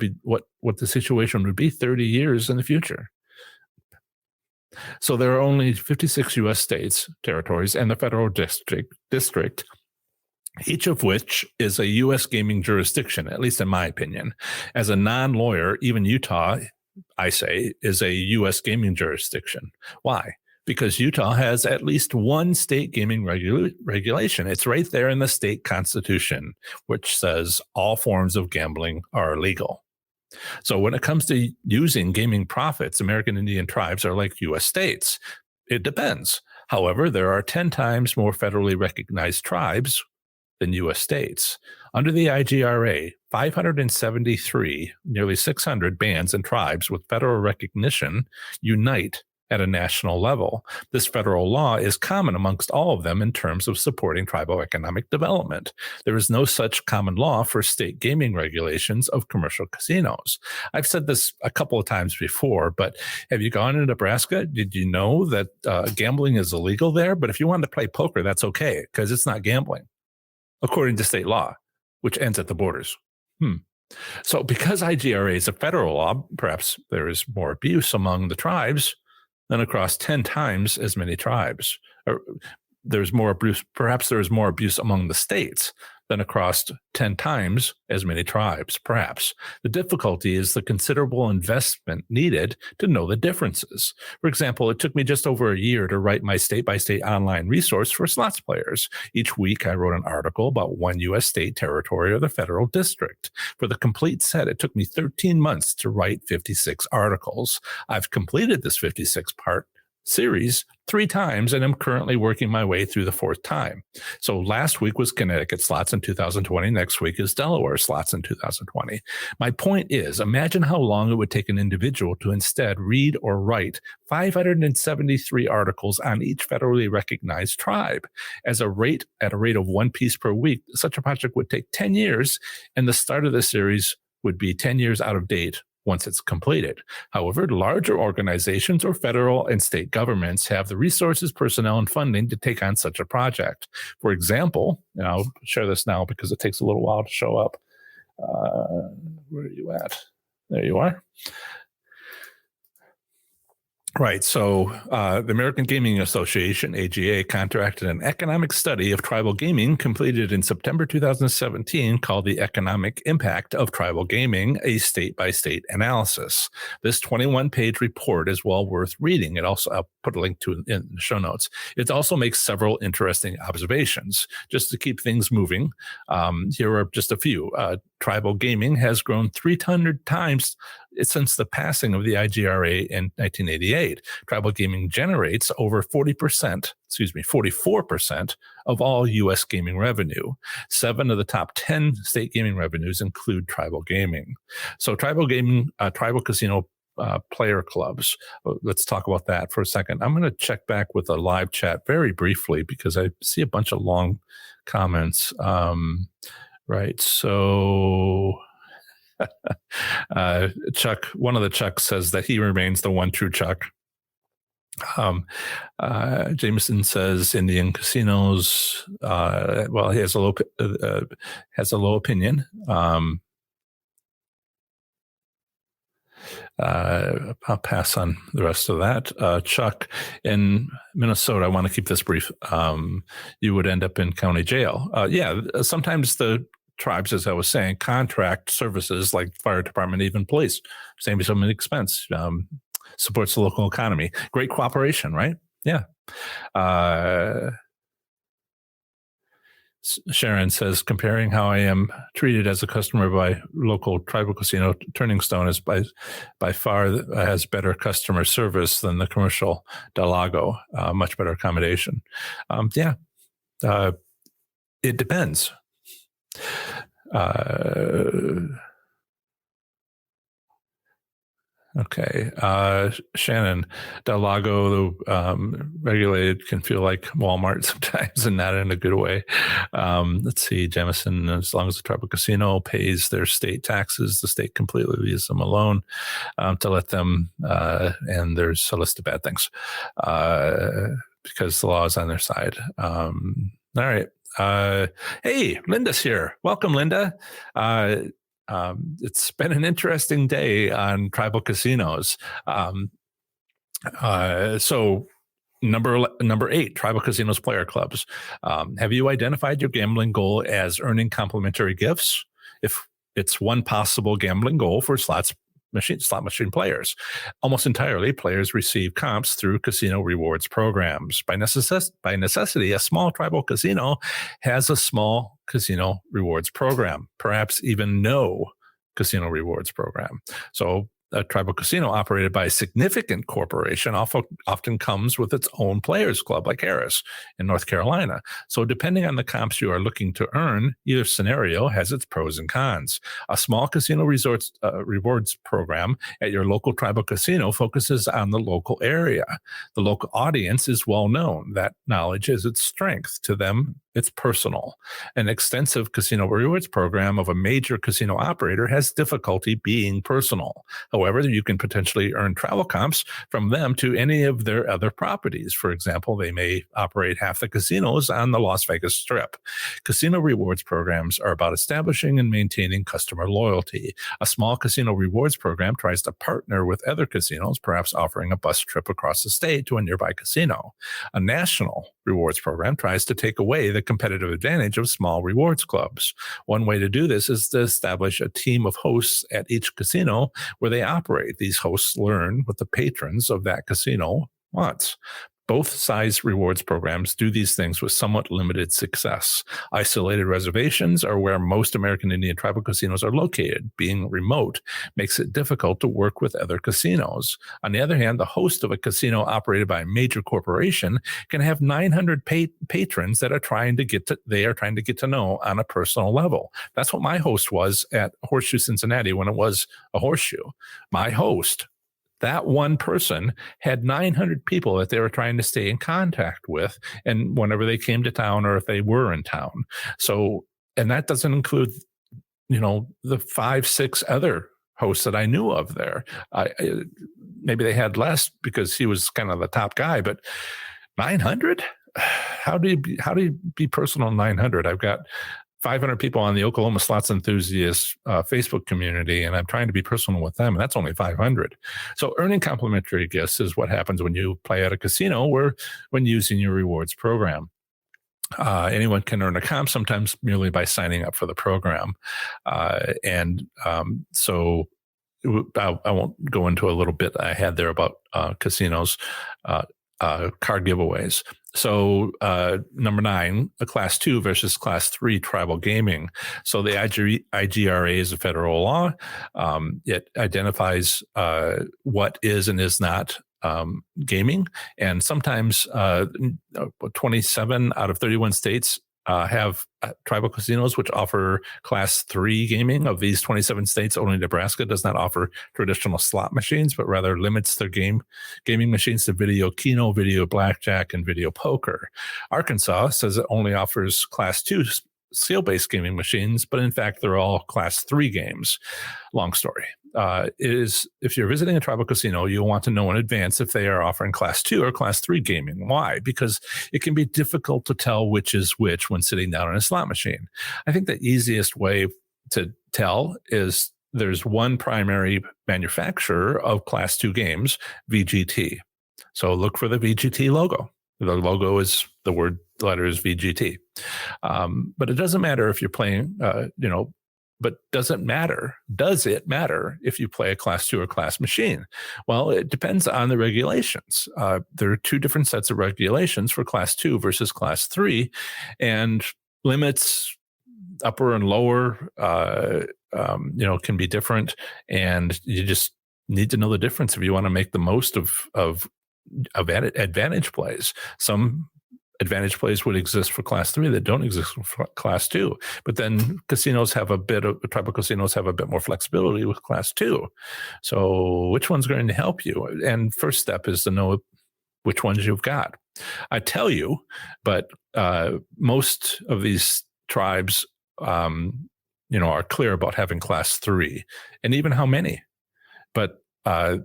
the situation would be 30 years in the future? So there are only 56 U.S. states, territories, and the federal district, each of which is a U.S. gaming jurisdiction, at least in my opinion. As a non-lawyer, even Utah, I say, is a U.S. gaming jurisdiction. Why? Because Utah has at least one state gaming regulation. It's right there in the state constitution, which says all forms of gambling are illegal. So when it comes to using gaming profits, American Indian tribes are like U.S. states. It depends. However, there are 10 times more federally recognized tribes than U.S. states. Under the IGRA, 573, nearly 600 bands and tribes with federal recognition unite at a national level. This federal law is common amongst all of them in terms of supporting tribal economic development. There is no such common law for state gaming regulations of commercial casinos. I've said this a couple of times before, but have you gone to Nebraska? Did you know that gambling is illegal there? But if you wanted to play poker, that's okay because it's not gambling, according to state law, which ends at the borders. So because IGRA is a federal law, perhaps there is more abuse among the tribes than across 10 times as many tribes. Or there's more abuse, perhaps there is more abuse among the states than across 10 times as many tribes, perhaps. The difficulty is the considerable investment needed to know the differences. For example, it took me just over a year to write my state-by-state online resource for slots players. Each week, I wrote an article about one U.S. state, territory, or the federal district. For the complete set, it took me 13 months to write 56 articles. I've completed this 56-part series 3 times, and I'm currently working my way through the 4th time. So last week was Connecticut slots in 2020. Next week is Delaware slots in 2020. My point is, imagine how long it would take an individual to instead read or write 573 articles on each federally recognized tribe. At a rate of 1 piece per week, such a project would take 10 years, and the start of the series would be 10 years out of date once it's completed. However, larger organizations or federal and state governments have the resources, personnel, and funding to take on such a project. For example, and I'll share this now because it takes a little while to show up. Where are you at? There you are. Right. So the American Gaming Association, AGA, contracted an economic study of tribal gaming completed in September 2017 called The Economic Impact of Tribal Gaming, a state-by-state analysis. This 21-page report is well worth reading. It also, I'll put a link to it in the show notes. It also makes several interesting observations. Just to keep things moving, here are just a few. Tribal gaming has grown 300 times since the passing of the IGRA in 1988. Tribal gaming generates over 44% of all U.S. gaming revenue. 7 of the top 10 state gaming revenues include tribal gaming. So tribal gaming, tribal casino player clubs. Let's talk about that for a second. I'm going to check back with a live chat very briefly because I see a bunch of long comments. Right. So Chuck, one of the Chucks says that he remains the one true Chuck. Jameson says Indian casinos. Well, he has a low opinion. I'll pass on the rest of that. Chuck, in Minnesota, I want to keep this brief. You would end up in county jail. Yeah, sometimes the tribes, as I was saying, contract services like fire department, even police, same expense, supports the local economy. Great cooperation, right? Yeah. Sharon says, comparing how I am treated as a customer by local tribal casino, Turning Stone is by far has better customer service than the commercial Del Lago, much better accommodation. Yeah, it depends. Okay. Shannon, Del Lago, regulated, can feel like Walmart sometimes and not in a good way. Let's see, Jemison, as long as the tribal casino pays their state taxes, the state completely leaves them alone to let them, and there's a list of bad things because the law is on their side. All right. Hey, Linda's here. Welcome, Linda. It's been an interesting day on tribal casinos. So number 8, tribal casinos player clubs. Have you identified your gambling goal as earning complimentary gifts? If it's one possible gambling goal for slot machine players. Almost entirely, players receive comps through casino rewards programs. By necessity, a small tribal casino has a small casino rewards program, perhaps even no casino rewards program. So a tribal casino operated by a significant corporation often comes with its own players club, like Harris in North Carolina. So depending on the comps you are looking to earn, either scenario has its pros and cons. A small casino resorts rewards program at your local tribal casino focuses on the local area. The local audience is well known. That knowledge is its strength. To them, it's personal. An extensive casino rewards program of a major casino operator has difficulty being personal. However, you can potentially earn travel comps from them to any of their other properties. For example, they may operate half the casinos on the Las Vegas Strip. Casino rewards programs are about establishing and maintaining customer loyalty. A small casino rewards program tries to partner with other casinos, perhaps offering a bus trip across the state to a nearby casino. A national rewards program tries to take away the competitive advantage of small rewards clubs. One way to do this is to establish a team of hosts at each casino where they operate. These hosts learn what the patrons of that casino wants. Both size rewards programs do these things with somewhat limited success. Isolated reservations are where most American Indian tribal casinos are located. Being remote makes it difficult to work with other casinos. On the other hand, the host of a casino operated by a major corporation can have 900 patrons that are trying to get to know on a personal level. That's what my host was at Horseshoe Cincinnati when it was a horseshoe. My host, that one person, had 900 people that they were trying to stay in contact with, and whenever they came to town or if they were in town. So, and that doesn't include, the 5-6 other hosts that I knew of there. Maybe they had less because he was kind of the top guy, but 900? How do you be personal in 900? I've got 500 people on the Oklahoma Slots Enthusiasts Facebook community, and I'm trying to be personal with them, and that's only 500. So earning complimentary gifts is what happens when you play at a casino or when using your rewards program. Anyone can earn a comp, sometimes merely by signing up for the program. So I won't go into a little bit I had there about casinos, card giveaways. So number 9, a class 2 versus class 3 tribal gaming. So the IGRA is a federal law. It identifies what is and is not gaming. And sometimes 27 out of 31 states have tribal casinos which offer class 3 gaming. Of these 27 states, only Nebraska does not offer traditional slot machines, but rather limits their gaming machines to video keno, video blackjack, and video poker. Arkansas says it only offers class 2 skill-based gaming machines, but in fact, they're all class 3 games. Long story. If you're visiting a tribal casino, you'll want to know in advance if they are offering class 2 or class 3 gaming. Why? Because it can be difficult to tell which is which when sitting down on a slot machine. I think the easiest way to tell is there's one primary manufacturer of class 2 games, VGT. So look for the VGT logo. The logo is the letters VGT. But it doesn't matter if you're playing, but does it matter if you play a class 2 or class machine? Well, it depends on the regulations. There are 2 different sets of regulations for class 2 versus class 3, and limits upper and lower, can be different. And you just need to know the difference if you want to make the most of advantage plays. Some advantage plays would exist for class 3 that don't exist for class 2. But then tribal casinos have a bit more flexibility with class 2. So which one's going to help you? And first step is to know which ones you've got. I tell you, but most of these tribes, are clear about having class 3 and even how many. But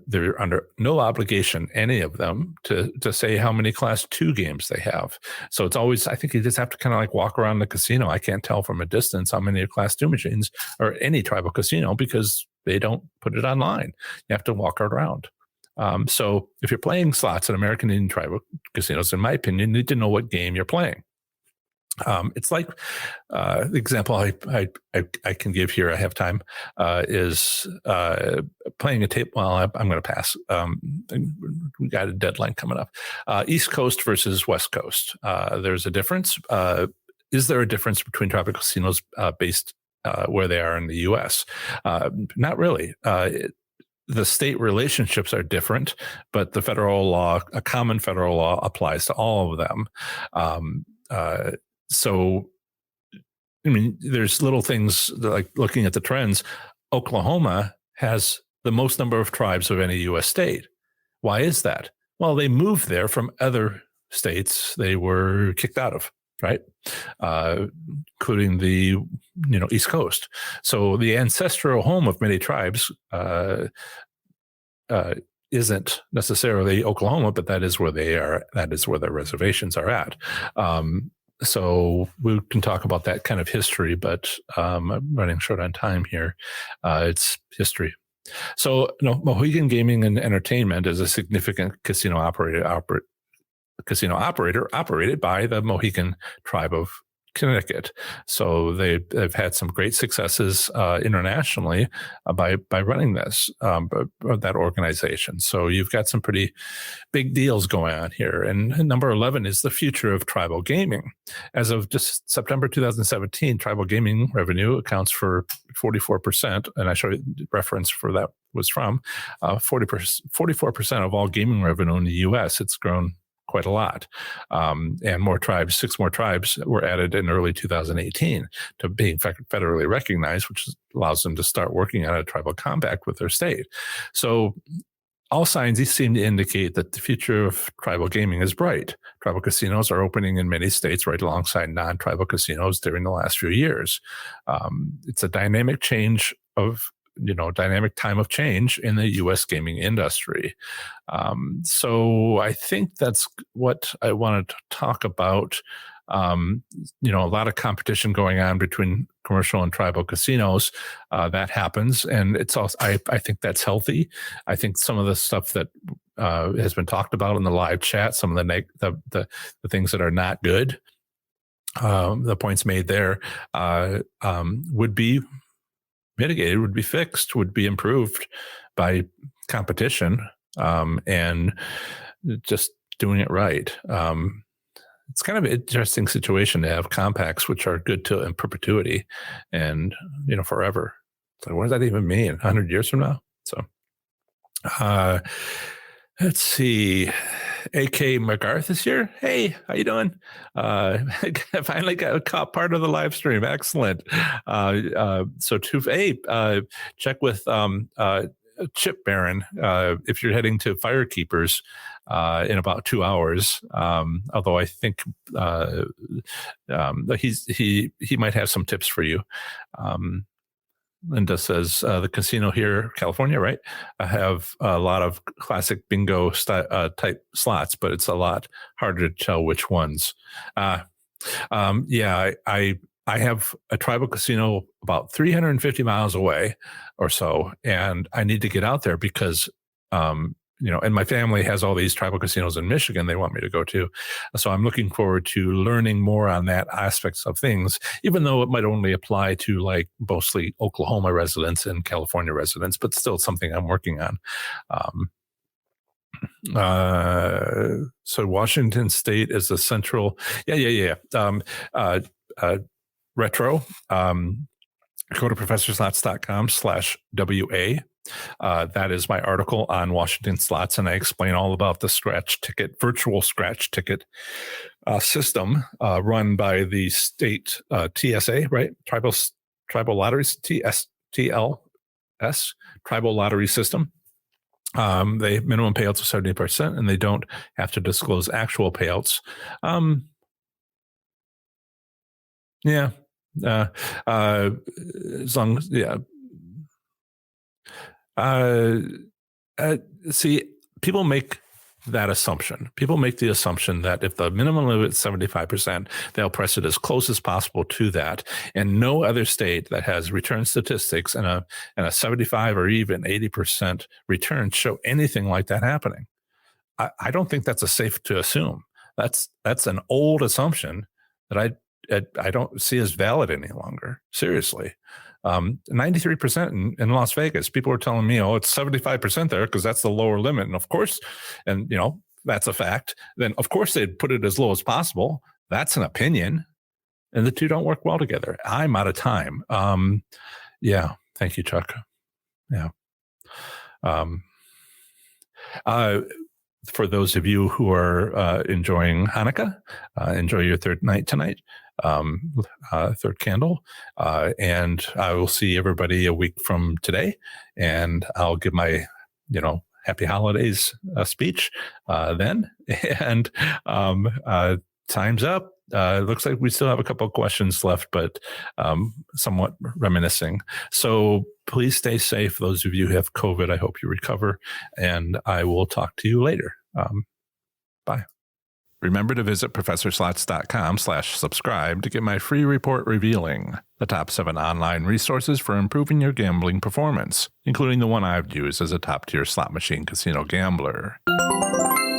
they're under no obligation, any of them, to say how many class 2 games they have. So it's always, I think you just have to kind of like walk around the casino. I can't tell from a distance how many class 2 machines are any tribal casino because they don't put it online. You have to walk around. So if you're playing slots at American Indian tribal casinos, in my opinion, you need to know what game you're playing. It's like the example I can give here. I have time is playing a tape. Well, I'm going to pass. We got a deadline coming up. East Coast versus West Coast. There's a difference. Is there a difference between tribal casinos based where they are in the U.S.? Not really. the state relationships are different, but the federal law, a common federal law, applies to all of them. So, I mean, there's little things like looking at the trends. Oklahoma has the most number of tribes of any U.S. state. Why is that? Well, they moved there from other states they were kicked out of, right? Including the East Coast. So the ancestral home of many tribes isn't necessarily Oklahoma, but that is where they are. That is where their reservations are at. So we can talk about that kind of history, but I'm running short on time here. It's history. So, Mohegan Gaming and Entertainment is a significant casino operator operated by the Mohegan tribe of Connecticut. So they've had some great successes internationally by running that organization. So you've got some pretty big deals going on here. And number 11 is the future of tribal gaming. As of just September 2017, tribal gaming revenue accounts for 44%. And I show you the reference for that was from 44% of all gaming revenue in the U.S. It's grown quite a lot. And six more tribes were added in early 2018 to being federally recognized, which allows them to start working on a tribal compact with their state. So all signs seem to indicate that the future of tribal gaming is bright. Tribal casinos are opening in many states right alongside non-tribal casinos during the last few years. It's a dynamic time of change in the U.S. gaming industry. So I think that's what I wanted to talk about. A lot of competition going on between commercial and tribal casinos. That happens, and it's also I think that's healthy. I think some of the stuff that has been talked about in the live chat, some of the things that are not good, the points made there would be mitigated, would be fixed, would be improved by competition and just doing it right. It's kind of an interesting situation to have compacts which are good in perpetuity and forever. So what does that even mean? 100 years from now? So let's see. A.K. McGarth is here. Hey, how you doing? I finally caught part of the live stream. Excellent. Check with Chip Barron if you're heading to Firekeepers in about 2 hours. Although I think he might have some tips for you. Linda says the casino here, California, right? I have a lot of classic bingo type slots, but it's a lot harder to tell which ones. I have a tribal casino about 350 miles away or so, and I need to get out there because and my family has all these tribal casinos in Michigan they want me to go to. So I'm looking forward to learning more on that aspects of things, even though it might only apply to like mostly Oklahoma residents and California residents, but still something I'm working on. So Washington State is the central. Retro. Go to professorslots.com/WA. That is my article on Washington slots, and I explain all about the virtual scratch ticket system run by the state TSA, right? Tribal Lotteries, TLS, Tribal Lottery System. They minimum payouts of 70%, and they don't have to disclose actual payouts. As long as see, people make that assumption. People make the assumption that if the minimum limit is 75%, they'll press it as close as possible to that. And no other state that has return statistics and a 75 or even 80% return show anything like that happening. I don't think that's safe to assume. That's an old assumption that I don't see as valid any longer. Seriously. 93% in Las Vegas. People were telling me, it's 75% there because that's the lower limit. And of course, that's a fact. Then of course they'd put it as low as possible. That's an opinion. And the two don't work well together. I'm out of time. Thank you, Chuck. Yeah. For those of you who are enjoying Hanukkah, enjoy your third night tonight, third candle. And I will see everybody a week from today. And I'll give my, happy holidays speech then. And time's up. It looks like we still have a couple of questions left, but somewhat reminiscing. So please stay safe. Those of you who have COVID, I hope you recover, and I will talk to you later. Bye. Remember to visit ProfessorSlots.com/subscribe to get my free report revealing the top 7 online resources for improving your gambling performance, including the one I've used as a top-tier slot machine casino gambler.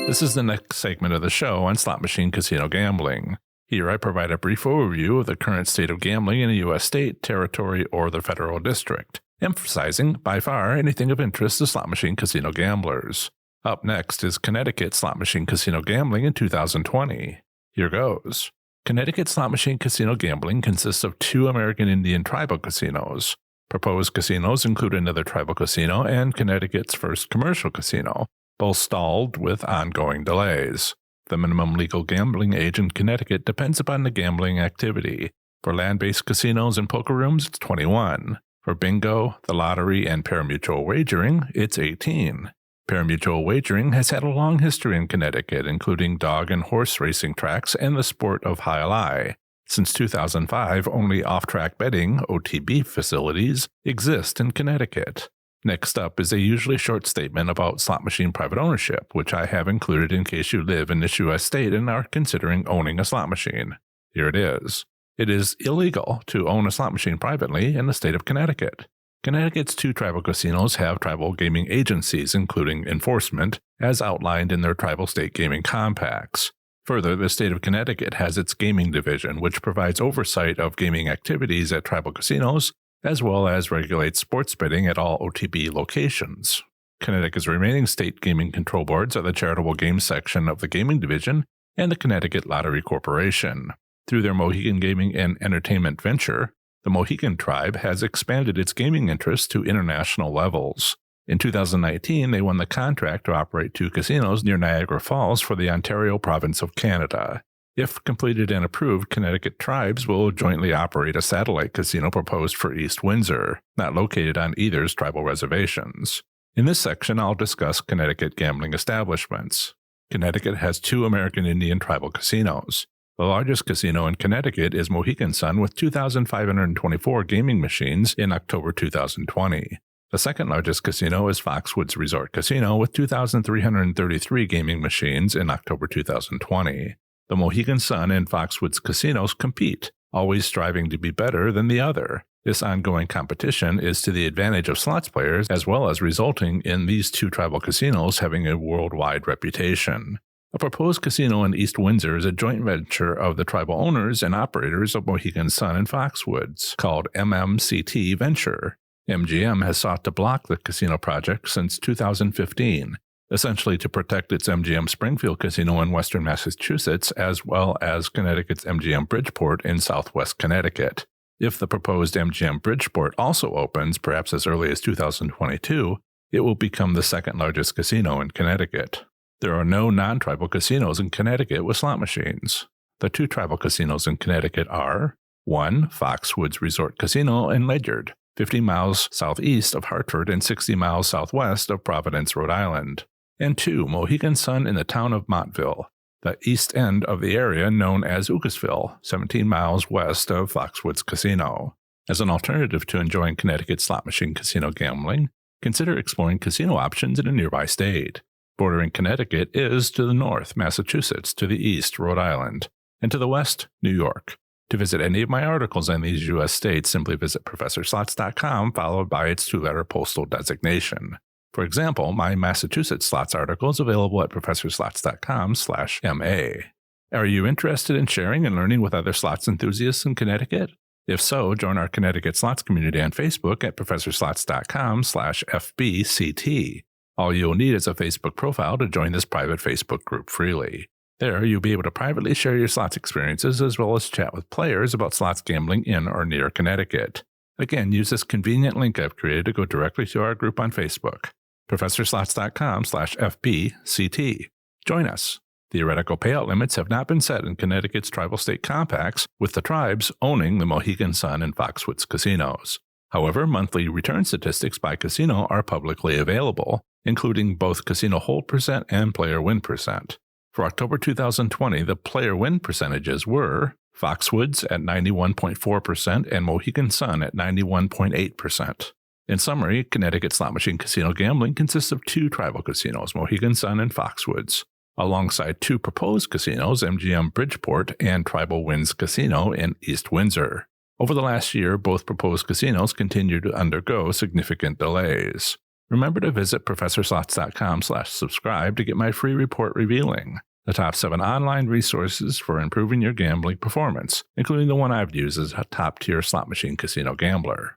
This is the next segment of the show on slot machine casino gambling. Here I provide a brief overview of the current state of gambling in a U.S. state, territory, or the federal district, emphasizing, by far, anything of interest to slot machine casino gamblers. Up next is Connecticut slot machine casino gambling in 2020. Here goes. Connecticut slot machine casino gambling consists of 2 American Indian tribal casinos. Proposed casinos include another tribal casino and Connecticut's first commercial casino, both stalled with ongoing delays. The minimum legal gambling age in Connecticut depends upon the gambling activity. For land-based casinos and poker rooms, it's 21. For bingo, the lottery, and pari-mutuel wagering, it's 18. Pari-mutuel wagering has had a long history in Connecticut, including dog and horse racing tracks and the sport of jai-alai. Since 2005, only off-track betting, OTB facilities, exist in Connecticut. Next up is a usually short statement about slot machine private ownership, which I have included in case you live in this U.S. state and are considering owning a slot machine. Here it is. It is illegal to own a slot machine privately in the state of Connecticut. Connecticut's 2 tribal casinos have tribal gaming agencies, including enforcement, as outlined in their tribal state gaming compacts. Further, the state of Connecticut has its gaming division, which provides oversight of gaming activities at tribal casinos, as well as regulates sports betting at all OTB locations. Connecticut's remaining state gaming control boards are the Charitable Games section of the Gaming Division and the Connecticut Lottery Corporation. Through their Mohegan Gaming and Entertainment venture, the Mohegan tribe has expanded its gaming interests to international levels. In 2019, they won the contract to operate 2 casinos near Niagara Falls for the Ontario province of Canada. If completed and approved, Connecticut tribes will jointly operate a satellite casino proposed for East Windsor, not located on either's tribal reservations. In this section, I'll discuss Connecticut gambling establishments. Connecticut has 2 American Indian tribal casinos. The largest casino in Connecticut is Mohegan Sun with 2,524 gaming machines in October 2020. The second largest casino is Foxwoods Resort Casino with 2,333 gaming machines in October 2020. The Mohegan Sun and Foxwoods casinos compete, always striving to be better than the other. This ongoing competition is to the advantage of slots players, as well as resulting in these 2 tribal casinos having a worldwide reputation. A proposed casino in East Windsor is a joint venture of the tribal owners and operators of Mohegan Sun and Foxwoods, called MMCT Venture. MGM has sought to block the casino project since 2015. Essentially to protect its MGM Springfield Casino in western Massachusetts, as well as Connecticut's MGM Bridgeport in southwest Connecticut. If the proposed MGM Bridgeport also opens, perhaps as early as 2022, it will become the second largest casino in Connecticut. There are no non-tribal casinos in Connecticut with slot machines. The 2 tribal casinos in Connecticut are 1. Foxwoods Resort Casino in Ledyard, 50 miles southeast of Hartford and 60 miles southwest of Providence, Rhode Island. And 2. Mohegan Sun in the town of Montville, the east end of the area known as Ucasville, 17 miles west of Foxwoods Casino. As an alternative to enjoying Connecticut slot machine casino gambling, consider exploring casino options in a nearby state. Bordering Connecticut is to the north, Massachusetts, to the east, Rhode Island, and to the west, New York. To visit any of my articles on these U.S. states, simply visit ProfessorSlots.com followed by its 2-letter postal designation. For example, my Massachusetts slots article is available at ProfessorSlots.com/MA. Are you interested in sharing and learning with other slots enthusiasts in Connecticut? If so, join our Connecticut slots community on Facebook at ProfessorSlots.com/FBCT. All you'll need is a Facebook profile to join this private Facebook group freely. There, you'll be able to privately share your slots experiences as well as chat with players about slots gambling in or near Connecticut. Again, use this convenient link I've created to go directly to our group on Facebook. ProfessorSlots.com/FPCT. Join us. Theoretical payout limits have not been set in Connecticut's tribal state compacts, with the tribes owning the Mohegan Sun and Foxwoods casinos. However, monthly return statistics by casino are publicly available, including both casino hold percent and player win percent. For October 2020, the player win percentages were Foxwoods at 91.4% and Mohegan Sun at 91.8%. In summary, Connecticut slot machine casino gambling consists of two tribal casinos, Mohegan Sun and Foxwoods, alongside two proposed casinos, MGM Bridgeport and Tribal Winds Casino in East Windsor. Over the last year, both proposed casinos continue to undergo significant delays. Remember to visit ProfessorSlots.com/subscribe to get my free report revealing the top 7 online resources for improving your gambling performance, including the one I've used as a top-tier slot machine casino gambler.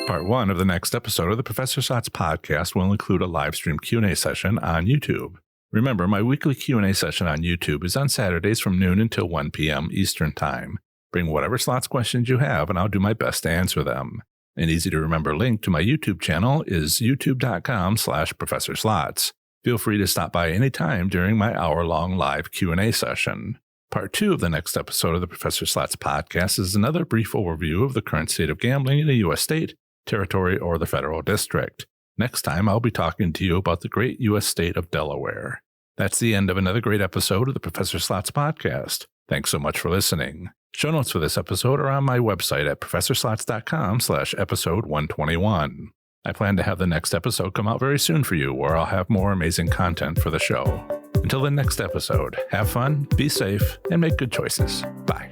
Part 1 of the next episode of the Professor Slots podcast will include a live stream Q&A session on YouTube. Remember, my weekly Q&A session on YouTube is on Saturdays from noon until 1 p.m. Eastern Time. Bring whatever slots questions you have, and I'll do my best to answer them. An easy-to-remember link to my YouTube channel is youtube.com/ProfessorSlots. Feel free to stop by anytime during my hour-long live Q&A session. Part 2 of the next episode of the Professor Slots podcast is another brief overview of the current state of gambling in a U.S. state, territory, or the federal district. Next time, I'll be talking to you about the great U.S. state of Delaware. That's the end of another great episode of the Professor Slots podcast. Thanks so much for listening. Show notes for this episode are on my website at ProfessorSlots.com/episode 121. I plan to have the next episode come out very soon for you, where I'll have more amazing content for the show. Until the next episode, have fun, be safe, and make good choices. Bye.